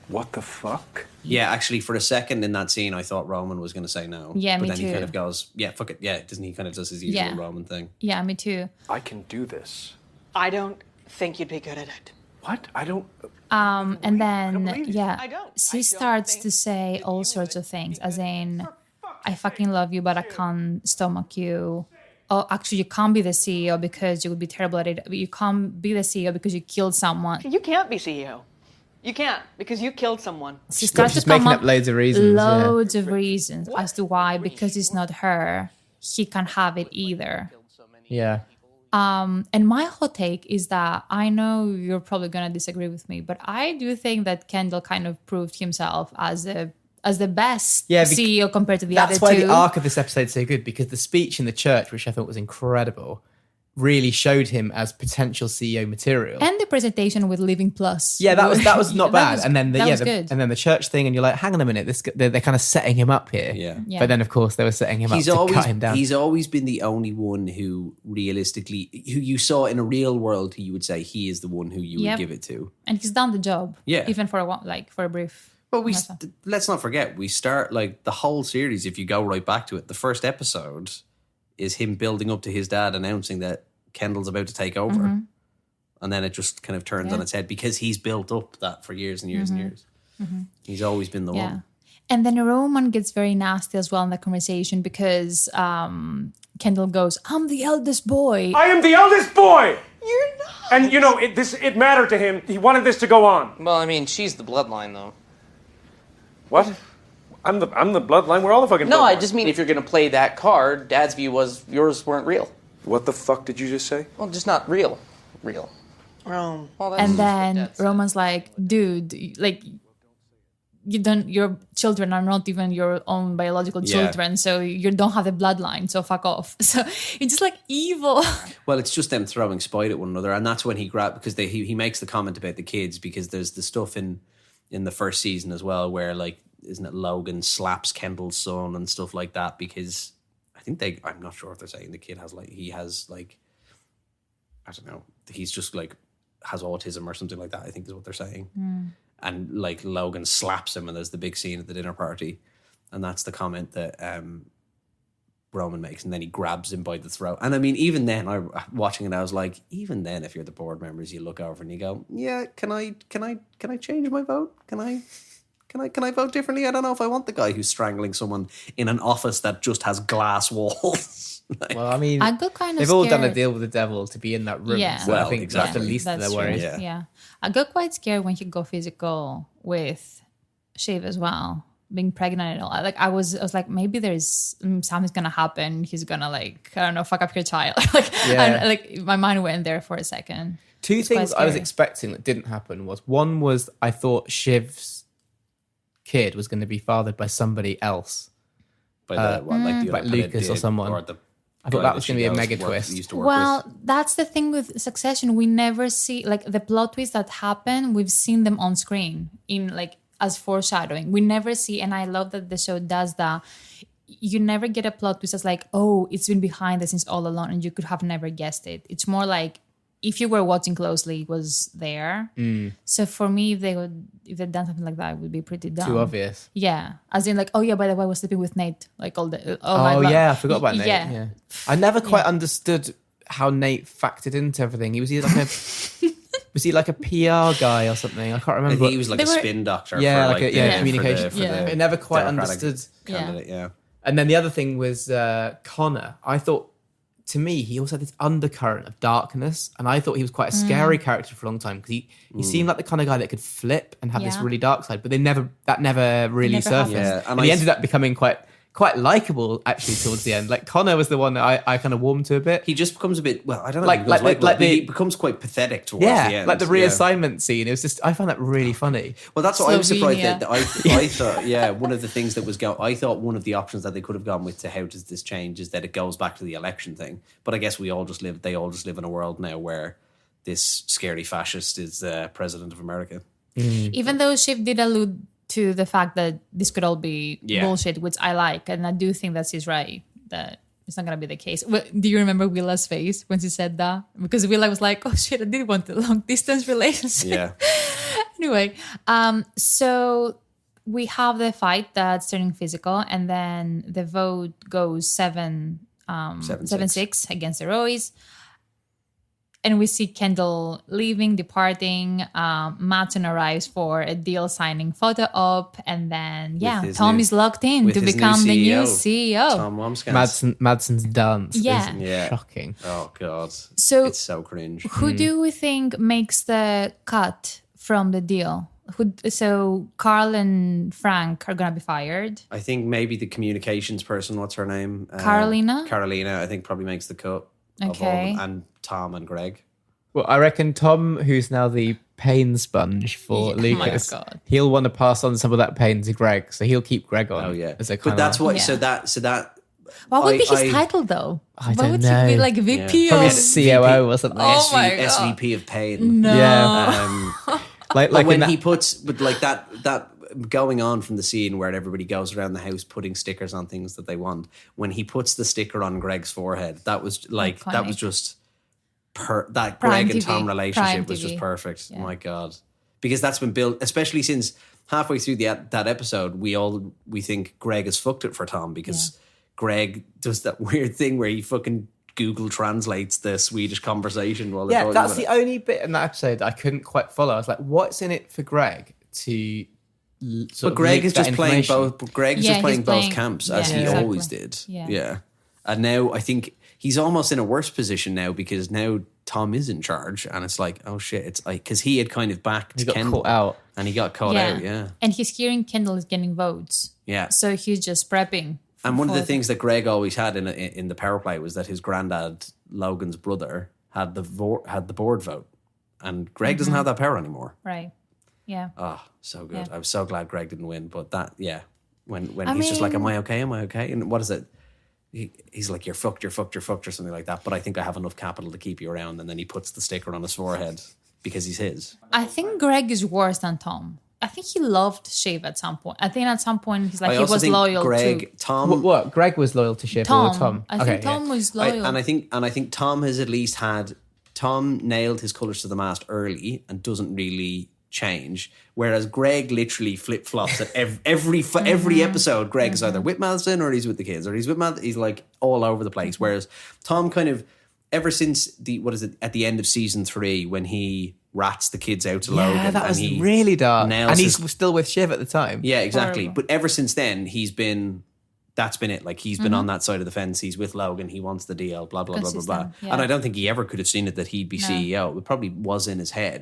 What the fuck? Yeah, actually, for a second in that scene, I thought Roman was going to say no. Yeah, but me then too. he kind of goes, yeah, fuck it. Yeah, doesn't he kind of does his usual Roman thing? Yeah, me too. I can do this. I don't think you'd be good at it. What? I don't... And then, she starts to say all sorts of things, as in, I fucking love you, but I can't stomach you. Oh, actually, you can't be the CEO because you would be terrible at it. You can't be the CEO because you killed someone. You can't be CEO. You can't, because you killed someone. She starts She's to come making up loads of reasons. Loads of reasons as to why, because it's not her, he can't have it either. Yeah. And my hot take is that I know you're probably going to disagree with me, but I do think that Kendall kind of proved himself as the best CEO compared to the other two. That's why the arc of this episode is so good, because the speech in the church, which I thought was incredible, really showed him as potential CEO material. And the presentation with Living Plus. Yeah, that was not bad. Was, and then good. And then the church thing, and you're like, hang on a minute, they're kind of setting him up here. Yeah. But then of course they were setting him up to cut him down. He's always been the only one who realistically, who you saw in a real world, who you would say he is the one who you would give it to. And he's done the job. Yeah. Even for a brief. But let's not forget, we start like the whole series, if you go right back to it, the first episode is him building up to his dad announcing that Kendall's about to take over. Mm-hmm. And then it just kind of turns on its head because he's built up that for years and years and years. Mm-hmm. He's always been the one. And then Roman gets very nasty as well in the conversation because Kendall goes, I'm the eldest boy. I am the eldest boy! You're not. And you know, it mattered to him. He wanted this to go on. Well, I mean, she's the bloodline, though. What? I'm the bloodline. We're all the fucking No, bloodline. I just mean if you're going to play that card, Dad's view was yours weren't real. What the fuck did you just say? Well, just not real. Real. Rome. Well, And then Roman's like, dude, like, your children are not even your own biological children, so you don't have a bloodline, so fuck off. So it's just like evil. Well, it's just them throwing spite at one another, and that's when he because he makes the comment about the kids, because there's the stuff in the first season as well where, like, isn't it Logan slaps Kendall's son and stuff like that, because I think I'm not sure if they're saying the kid has I don't know, he's just like has autism or something like that, I think is what they're saying. And like Logan slaps him, and there's the big scene at the dinner party, and that's the comment that Roman makes, and then he grabs him by the throat. And I mean, even then, watching it, I was like, even then, if you're the board members, you look over and you go, yeah, can I change my vote? Can I vote differently? I don't know if I want the guy who's strangling someone in an office that just has glass walls. Well, I mean, I got kind of they've all done a scared. deal with the devil to be in that room. Yeah. So Well, I think exactly. that's the least of their That's worries. true. Yeah. I got quite scared when he got physical with Shiv as well, being pregnant and all. Like I was like, maybe there's something's gonna happen. He's gonna like, I don't know, fuck up your child. Like, Yeah. like my mind went there for a second. Two It's quite things I was scary. expecting that didn't happen was one was I thought Shiv's kid was going to be fathered by somebody else. By the like Like Lucas or someone. Or the I thought guy that was she going to be a goes mega work- twist. used to work Well, with. that's the thing with Succession. We never see like the plot twists that happen. We've seen them on screen in like as foreshadowing. We never see, and I love that the show does that. You never get a plot twist as like, oh, it's been behind the scenes all along, and you could have never guessed it. It's more like if you were watching closely, it was there. So for me, if they'd done something like that, it would be pretty dumb. Too obvious. Yeah, as in like, oh yeah, by the way, I was sleeping with Nate like all the. Oh yeah, I forgot about Nate. Yeah. Yeah. I never quite understood how Nate factored into everything. He was either like a was he like a PR guy or something? I can't I remember. think he was like They a were- spin doctor. Yeah, for like like a- yeah, the- communication. For the, Yeah. for the I never quite Democratic understood. candidate. Yeah. And then the other thing was Connor. I thought, to me, he also had this undercurrent of darkness, and I thought he was quite a scary character for a long time because he seemed like the kind of guy that could flip and have this Yeah. really dark side, but that never really never surfaced. happened. Yeah, and he ended up becoming quite likable actually towards the end. Like Connor was the one that I kind of warmed to a bit. He just becomes a bit, well, I don't know. Like- if he becomes like likable, but the- he becomes quite pathetic towards the Yeah, end. like the Yeah. reassignment scene. It was just I found that really funny. Well, that's what I was surprised Slovenia. that I thought. Yeah, one of the things that was I thought one of the options that they could have gone with to how does this change is that it goes back to the election thing. But I guess they all just live in a world now where this scary fascist is president of America. Even though Shiv did allude to the fact that this could all be Yeah. bullshit, which I like, and I do think that she's right, that it's not going to be the case. Do you remember Willa's face when she said that? Because Willa was like, oh shit, I did want a long distance relationship. Yeah. Anyway, so we have the fight that's turning physical, and then the vote goes 7-6 against the Roys. And we see Kendall leaving, departing. Matson arrives for a deal signing photo op. And then, his Tom new- is locked in with to his become the new CEO, CEO. Tom Wamsgans. Madson's dance. Yeah. is Yeah. shocking. Oh god. So- it's so cringe. Who do we think makes the cut from the deal? So Carl and Frank are going to be fired. I think maybe the communications person, what's her name? Carolina? Carolina, I think probably makes the cut. Of all Okay. of them, and Tom and Greg. Well, I reckon Tom, who's now the pain sponge for Yeah, oh my Lucas, God. he'll want to pass on some of that pain to Greg, so he'll keep Greg on. Oh yeah. as a But kind that's what. Yeah. So that. What would be his I- title though? I What don't would know. he be like VP Yeah. probably of? COO or something. Oh my God. SVP of pain. No. Yeah. Like But in when that- he puts, but like that going on from the scene where everybody goes around the house putting stickers on things that they want. When he puts the sticker on Greg's forehead, that was like that was Iconic. just that Prime Greg and TV. Tom relationship Prime was just TV. perfect. Yeah. My God, because that's been built, especially since halfway through that episode, we think Greg has fucked it for Tom because Greg does that weird thing where he fucking Google translates the Swedish conversation while they're yeah, talking that's about the only bit in that episode that I couldn't quite follow. I was like, what's in it for Greg to? But Greg is just playing both. Greg is Yeah, just playing he's both playing- camps as yeah, he exactly. always did. Yeah. And now I think he's almost in a worse position now because now Tom is in charge, and it's like, oh shit, it's like because he had kind of backed He got Kendall caught out. and he got caught out. Yeah, And he's hearing Kendall is getting votes. yeah. So he's just prepping. And one of the for- things that Greg always had in the power play was that his granddad Logan's brother had the board vote, and Greg doesn't have that power anymore. Right. Yeah. Oh, so good. Yeah. I was so glad Greg didn't win. But that, yeah, when I he's just like, mean- am I okay? Am I okay? And what is it? He's like, you're fucked, or something like that. But I think I have enough capital to keep you around. And then he puts the sticker on his forehead because he's his. I think Greg is worse than Tom. I think he loved Shiv at some point. I think at some point he's like I he also was think loyal Greg, to Tom, What? Greg was loyal to Shiv or Tom? I think Tom was loyal. and I think Tom has at least had Tom nailed his colours to the mast early and doesn't really change, whereas Greg literally flip flops at every episode. Greg is either with Madison or he's with the kids, or he's with Madison. He's like all over the place. Whereas Tom kind of ever since at the end of season 3 when he rats the kids out to Logan, Yeah, that and was he really dark. nails And he's his- still with Shiv at the time. yeah, exactly. Horrible. But ever since then, he's been that's been it. Like, he's been on that side of the fence. He's with Logan. He wants the deal, blah, blah, blah, blah, blah. Yeah. And I don't think he ever could have seen it that he'd be CEO. It probably was in his head,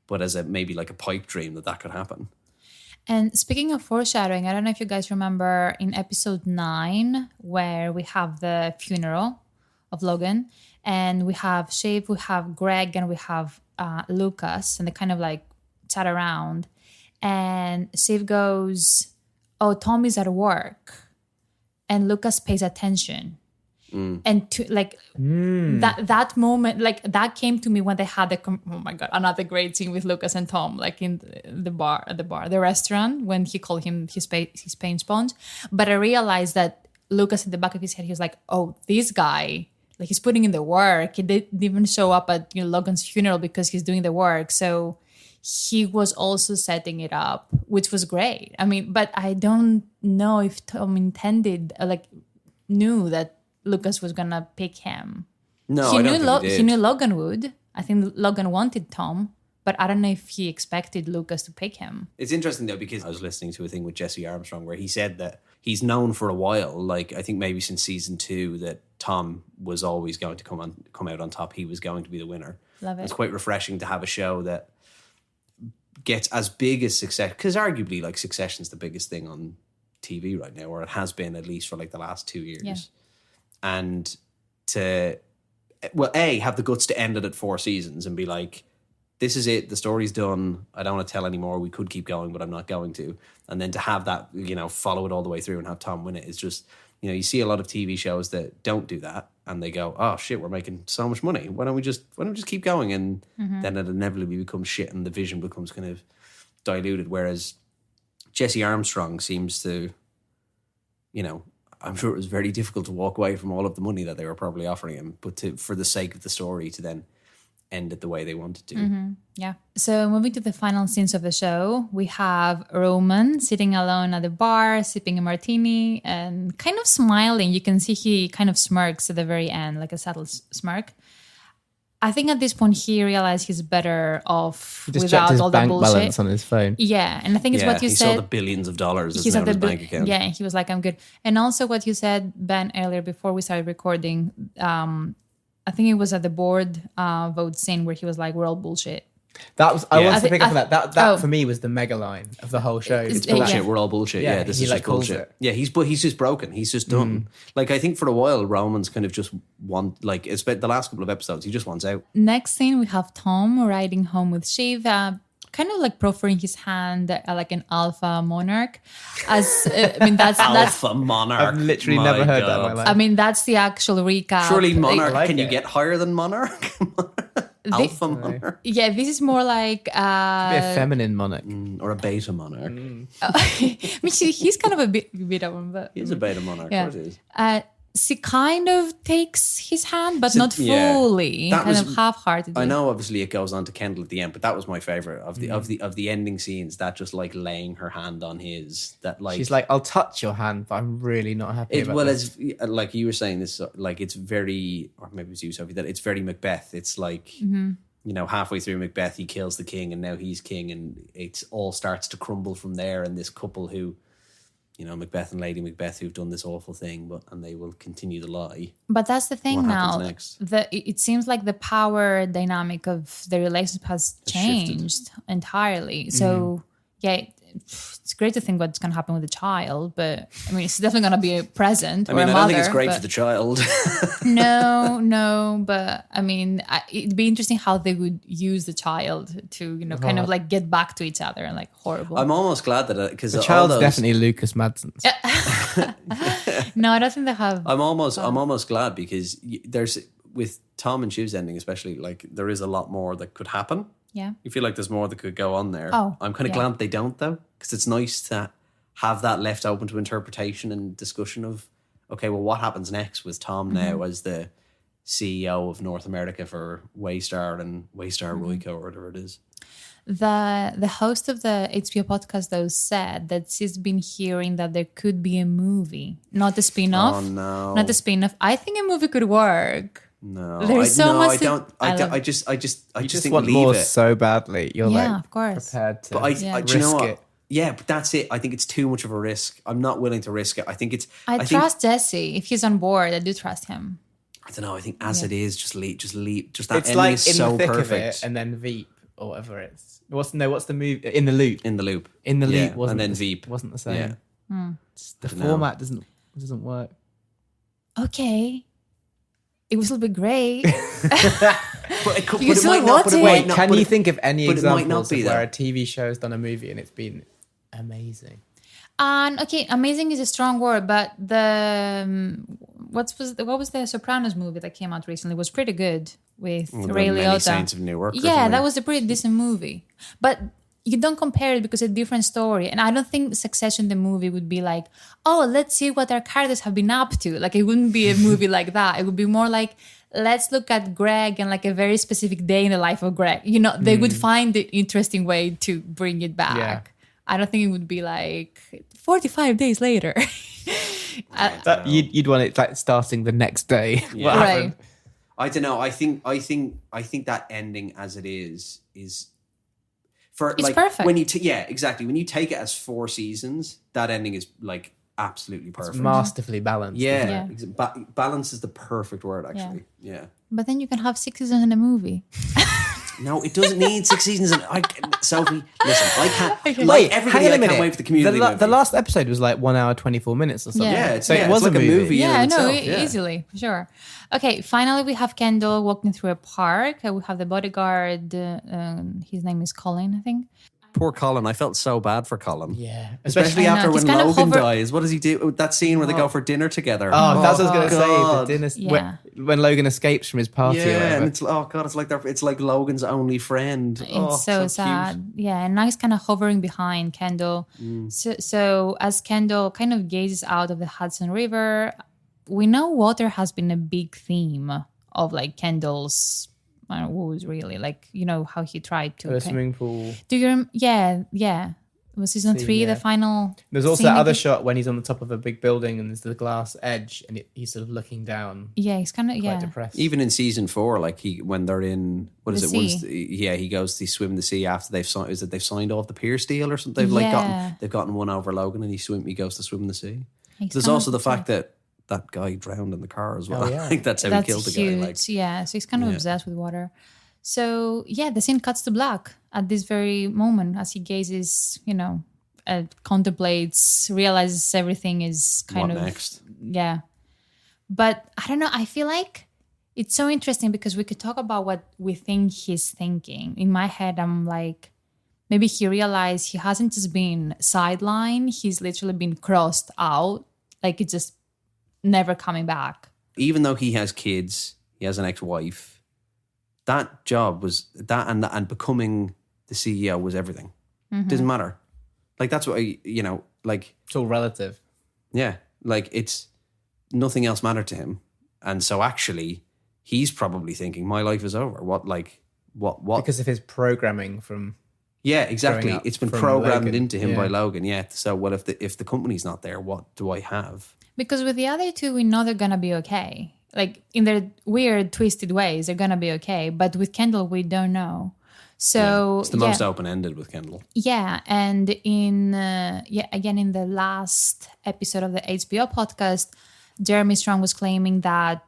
but as maybe like a pipe dream that could happen. And speaking of foreshadowing, I don't know if you guys remember in episode 9 where we have the funeral of Logan, and we have Shiv, we have Greg, and we have Lucas, and they kind of like chat around. And Shiv goes, "Oh, Tom is at work," and Lucas pays attention. And that moment, like that came to me when they had oh my god, another great scene with Lucas and Tom, like in the restaurant, when he called him his pain sponge. But I realized that Lucas, in the back of his head, he was like, "Oh, this guy, like he's putting in the work. He didn't even show up at Logan's funeral because he's doing the work." So he was also setting it up, which was great. I mean, but I don't know if Tom knew that Lucas was gonna pick him. No, I don't think he did. He knew Logan would. I think Logan wanted Tom, but I don't know if he expected Lucas to pick him. It's interesting though, because I was listening to a thing with Jesse Armstrong where he said that he's known for a while, like I think maybe since season 2, that Tom was always going to come out on top. He was going to be the winner. Love it. It's quite refreshing to have a show that gets as big as Succession, because arguably like Succession's the biggest thing on TV right now, or it has been at least for like the last 2 years. Yeah. And to, well, have the guts to end it at 4 seasons and be like, this is it, the story's done, I don't want to tell anymore, we could keep going, but I'm not going to. And then to have that, follow it all the way through and have Tom win it is just, you see a lot of TV shows that don't do that and they go, oh shit, we're making so much money, why don't we just keep going? And then it inevitably becomes shit and the vision becomes kind of diluted. Whereas Jesse Armstrong seems to, I'm sure it was very difficult to walk away from all of the money that they were probably offering him, but for the sake of the story, to then end it the way they wanted to. Yeah. So moving to the final scenes of the show, we have Roman sitting alone at the bar, sipping a martini and kind of smiling. You can see he kind of smirks at the very end, like a subtle smirk. I think at this point he realized he's better off He just without checked his all the bank bullshit. balance on his phone. Yeah, and I think it's what you he said. saw the billions of dollars that's now in his bank account. Yeah, he was like, "I'm good." And also what you said, Ben, earlier before we started recording. I think it was at the board vote scene where he was like, "We're all bullshit." That was I wanted to pick up on that. That Oh. for me was the mega line of the whole show. It's bullshit. We're all bullshit. Yeah, this he is like just calls bullshit. it. Yeah, he's just broken. He's just done. Like I think for a while, Roman's kind of just it's been the last couple of episodes. He just wants out. Next scene, we have Tom riding home with Shiv, kind of like proffering his hand like an alpha monarch. That's Alpha monarch. I've literally never heard that in my life. I mean, that's the actual recap. Surely monarch. like Can you it. get higher than monarch? Alpha monarch. Yeah, this is more like Be a feminine monarch. Or a beta monarch. I mean, he's kind of a bit of one, but He's a beta monarch. yeah. Of course he is. She kind of takes his hand, but So, not yeah, fully, that kind was- of half-heartedly. I know, obviously, it goes on to Kendall at the end, but that was my favorite of the ending scenes. That just like laying her hand on his. That like She's like, "I'll touch your hand, but I'm really not happy about this." as like you were saying, this like it's very, or maybe it was you, Sophie, that it's very Macbeth. It's like halfway through Macbeth, he kills the king, and now he's king, and it all starts to crumble from there. And this couple who, Macbeth and Lady Macbeth, who've done this awful thing, and they will continue to lie. But that's the thing What now. happens next? It seems like the power dynamic of the relationship has changed entirely. So, yeah, it's great to think what's going to happen with the child, but I mean, it's definitely going to be a present. I mean, or a I don't think it's mother, great but- for the child. No, but I mean, it'd be interesting how they would use the child to, kind of like get back to each other and like horrible. I'm almost glad that because The child's definitely Lucas Madsen's. No, I don't think they have. I'm almost glad because there's with Tom and Shiv's ending, especially, like there is a lot more that could happen. Yeah. You feel like there's more that could go on there. Oh, I'm kind of glad they don't though, because it's nice to have that left open to interpretation and discussion of, okay, well, what happens next with Tom now as the CEO of North America for Waystar and Waystar Royco or whatever it is. The host of the HBO podcast though said that she's been hearing that there could be a movie, not a spin-off. Oh no, not a spin-off. I think a movie could work. No, There's so much. I just You just think want leave more it. so badly. You're Yeah, like of course. prepared to But do you know risk what? it. Yeah, but that's it. I think it's too much of a risk. I'm not willing to risk it. I think it's. I trust Jesse. If he's on board, I do trust him. I don't know. I think as it is, just leave. Just that It's ending like is in so the thick perfect. of it, and then Veep or whatever it's. What's the movie? In the Loop. In the Loop. In the Yeah, Loop wasn't and then Veep wasn't the same. Yeah. The I don't know. format doesn't work. Okay. It was a little bit great. But it could. You But it still might not. watch But it it? might Wait, not. can but you it- think of any but it might not examples be of where that. a TV show has done a movie and it's been amazing? And okay, amazing is a strong word, but what was the Sopranos movie that came out recently? It was pretty good with The Ray Many Liotta. Saints of Newark or Yeah, something. that was a pretty decent movie. But you don't compare it because it's a different story. And I don't think Succession, the movie, would be like, oh, let's see what our characters have been up to. Like, it wouldn't be a movie like that. It would be more like, let's look at Greg and like a very specific day in the life of Greg. You know, they would find the interesting way to bring it back. Yeah. I don't think it would be like 45 days later. You'd want it like starting the next day. Yeah. What Right. happened? I don't know. I think that ending as it is for It's like perfect. when you exactly when you take it as 4 seasons, that ending is like absolutely perfect. Masterfully balanced. Yeah, Yeah. balance is the perfect word actually. Yeah. But then you can have 6 seasons in a movie. No, it doesn't need 6 seasons. Sophie, listen, I can't. Okay. Like everybody, I can't wait for the Community movie. The last episode was like 1 hour 24 minutes or something. Yeah. Yeah, it was like a movie. Yeah, in no, itself, yeah. easily, for sure. Okay, finally we have Kendall walking through a park. We have the bodyguard. His name is Colin, I think. Poor Colin. I felt so bad for Colin. Yeah. Especially I know, after he's when kind of Logan hover- dies. What does he do? That scene where they go for dinner together. Oh, that's what I was going to God. say. The dinner, Yeah. when Logan escapes from his party or Yeah, whatever. and it's it's like Logan's only friend. It's so sad. Cute. Yeah, and now he's kind of hovering behind Kendall. So as Kendall kind of gazes out of the Hudson River, we know water has been a big theme of like Kendall's woes, really. Like, you know, how he tried to... a swimming pool. Do you... Yeah. It was season Scene, 3, yeah. the final... There's also scene that other again. shot when he's on the top of a big building and there's the glass edge and he's sort of looking down, Yeah, he's kind of... quite Yeah. depressed. Even in season 4, like when they're in what is The it? sea. He goes to swim the sea after they've signed. Is it they've signed off the Pierce deal or something? They've gotten one over Logan, and he goes to swim the sea. He's There's kind also of- the fact that guy drowned in the car as well. Oh, yeah. I think that's how he killed the guy. huge. Like, Yeah, so he's kind of Yeah. obsessed with water. So yeah, the scene cuts to black at this very moment as he gazes, you know, contemplates, realizes everything is kind what of next? yeah. But I don't know. I feel like it's so interesting because we could talk about what we think he's thinking. In my head, I'm like, maybe he realized he hasn't just been sidelined; he's literally been crossed out. Like it's just never coming back. Even though he has kids, he has an ex-wife. That job was that, and becoming the CEO was everything. Doesn't matter. Like that's what like It's all relative. yeah, like it's nothing else mattered to him, and so actually, he's probably thinking, "My life is over." What? Because of his programming from... Yeah, exactly. growing up It's been from programmed Logan. into him Yeah. by Logan. Yeah. So, well, if the company's not there, what do I have? Because with the other two, we know they're gonna be okay. Like in their weird, twisted ways, they're gonna be okay. But with Kendall, we don't know. So It's the most open ended with Kendall. Yeah, and again in the last episode of the HBO podcast, Jeremy Strong was claiming that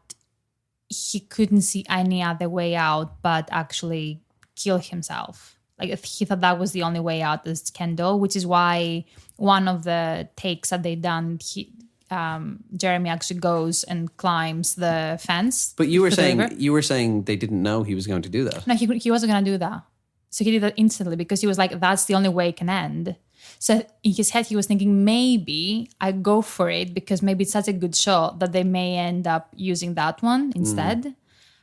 he couldn't see any other way out but actually kill himself. Like he thought that was the only way out as Kendall, which is why one of the takes that they done, Jeremy actually goes and climbs the fence. But you were to the river. saying they didn't know he was going to do that. No, he wasn't going to do that. So he did that instantly because he was like, that's the only way it can end. So in his head, he was thinking, maybe I go for it because maybe it's such a good shot that they may end up using that one instead.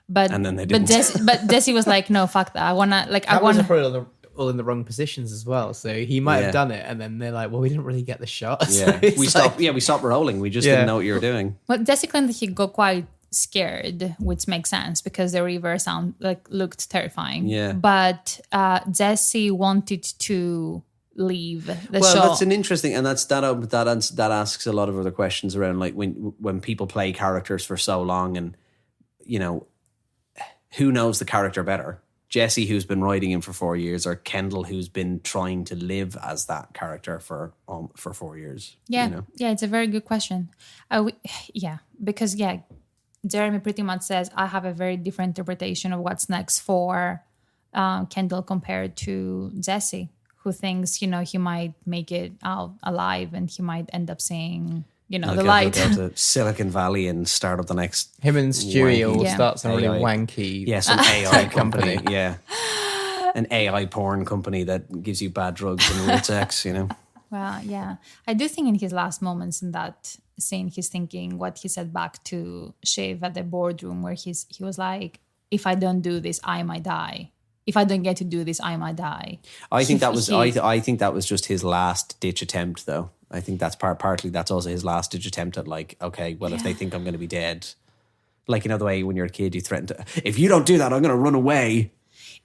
But And then they didn't. But Jesse was like, no, fuck that. I want to, like, That was probably all in the wrong positions as well. So he might Yeah. have done it and then they're like, well, we didn't really get the shot. So Yeah, it's we like- stopped. Yeah, we stopped rolling. We just didn't know what you were doing. Well, Jesse claimed that he got quite scared, which makes sense because the river looked terrifying. Yeah. But Jesse wanted to leave the Well, show. that's an interesting, and that asks a lot of other questions around like when people play characters for so long, and who knows the character better. Jesse, who's been writing him for 4 years, or Kendall, who's been trying to live as that character for 4 years? Yeah, you know? yeah, it's a very good question. Because Jeremy pretty much says I have a very different interpretation of what's next for Kendall compared to Jesse, who thinks he might make it out alive and he might end up seeing the light. Go to Silicon Valley and start up the next. Him and Stewie will Yeah. start some really AI. wanky. Some AI company. company. Yeah, an AI porn company that gives you bad drugs and weird sex. Well, yeah. I do think in his last moments in that scene, he's thinking what he said back to Shiv at the boardroom, where he was like, if I don't do this, I might die. If I don't get to do this, I might die. I think that was. I think that was just his last ditch attempt, though. I think that's partly that's also his last ditch attempt at if they think I'm going to be dead, the way when you're a kid you threaten to, if you don't do that, I'm going to run away.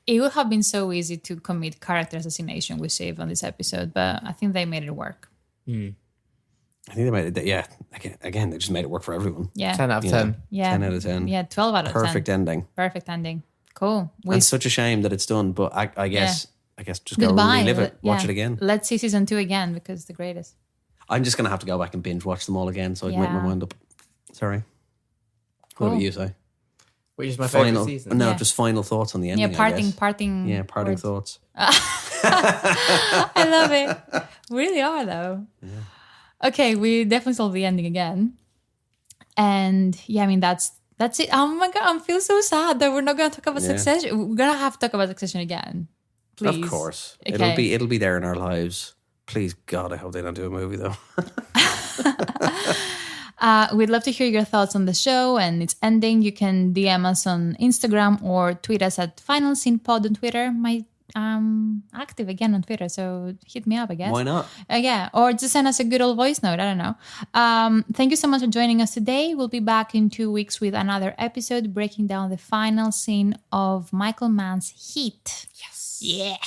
It would have been so easy to commit character assassination with Shiv on this episode, but I think they made it work. I think they made it. Yeah, again, they just made it work for everyone. Yeah, 10 out of 10. Yeah, 10 out of 10. Yeah, 12 out of 10. Perfect ending. Perfect ending. Cool. And such a shame that it's done, but I guess just go Goodbye. relive it, watch it again. Let's see season 2 again because it's the greatest. I'm just going to have to go back and binge watch them all again so I can make my mind up. Sorry. Cool. What about you, say? Which is my favourite season. No, just final thoughts on the ending. Yeah, parting. Yeah, parting words. thoughts. I love it. We really are, though. Yeah. Okay, we definitely saw the ending again. And that's it. Oh my God, I feel so sad that we're not going to talk about Succession. We're going to have to talk about Succession again. Please. Of course. Okay. It'll be there in our lives. Please, God, I hope they don't do a movie, though. We'd love to hear your thoughts on the show and its ending. You can DM us on Instagram or tweet us at Final Scene Pod on Twitter. Active again on Twitter, so hit me up, I guess. Why not? Yeah, or just send us a good old voice note. I don't know. Thank you so much for joining us today. We'll be back in 2 weeks with another episode breaking down the final scene of Michael Mann's Heat. Yes. Yeah.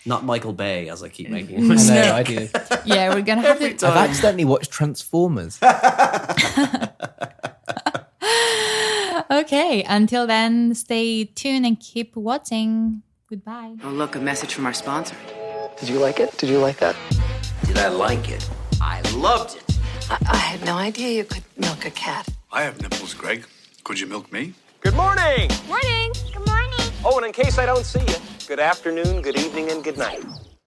Not Michael Bay, as I keep making I him. know, I do. Yeah, we're going to have to... I've accidentally watched Transformers. Okay, until then, stay tuned and keep watching. Goodbye. Oh, look, a message from our sponsor. Did you like it? Did you like that? Did I like it? I loved it. I had no idea you could milk a cat. I have nipples, Greg. Could you milk me? Good morning. Morning. Good morning. Oh, and in case I don't see you, good afternoon, good evening, and good night.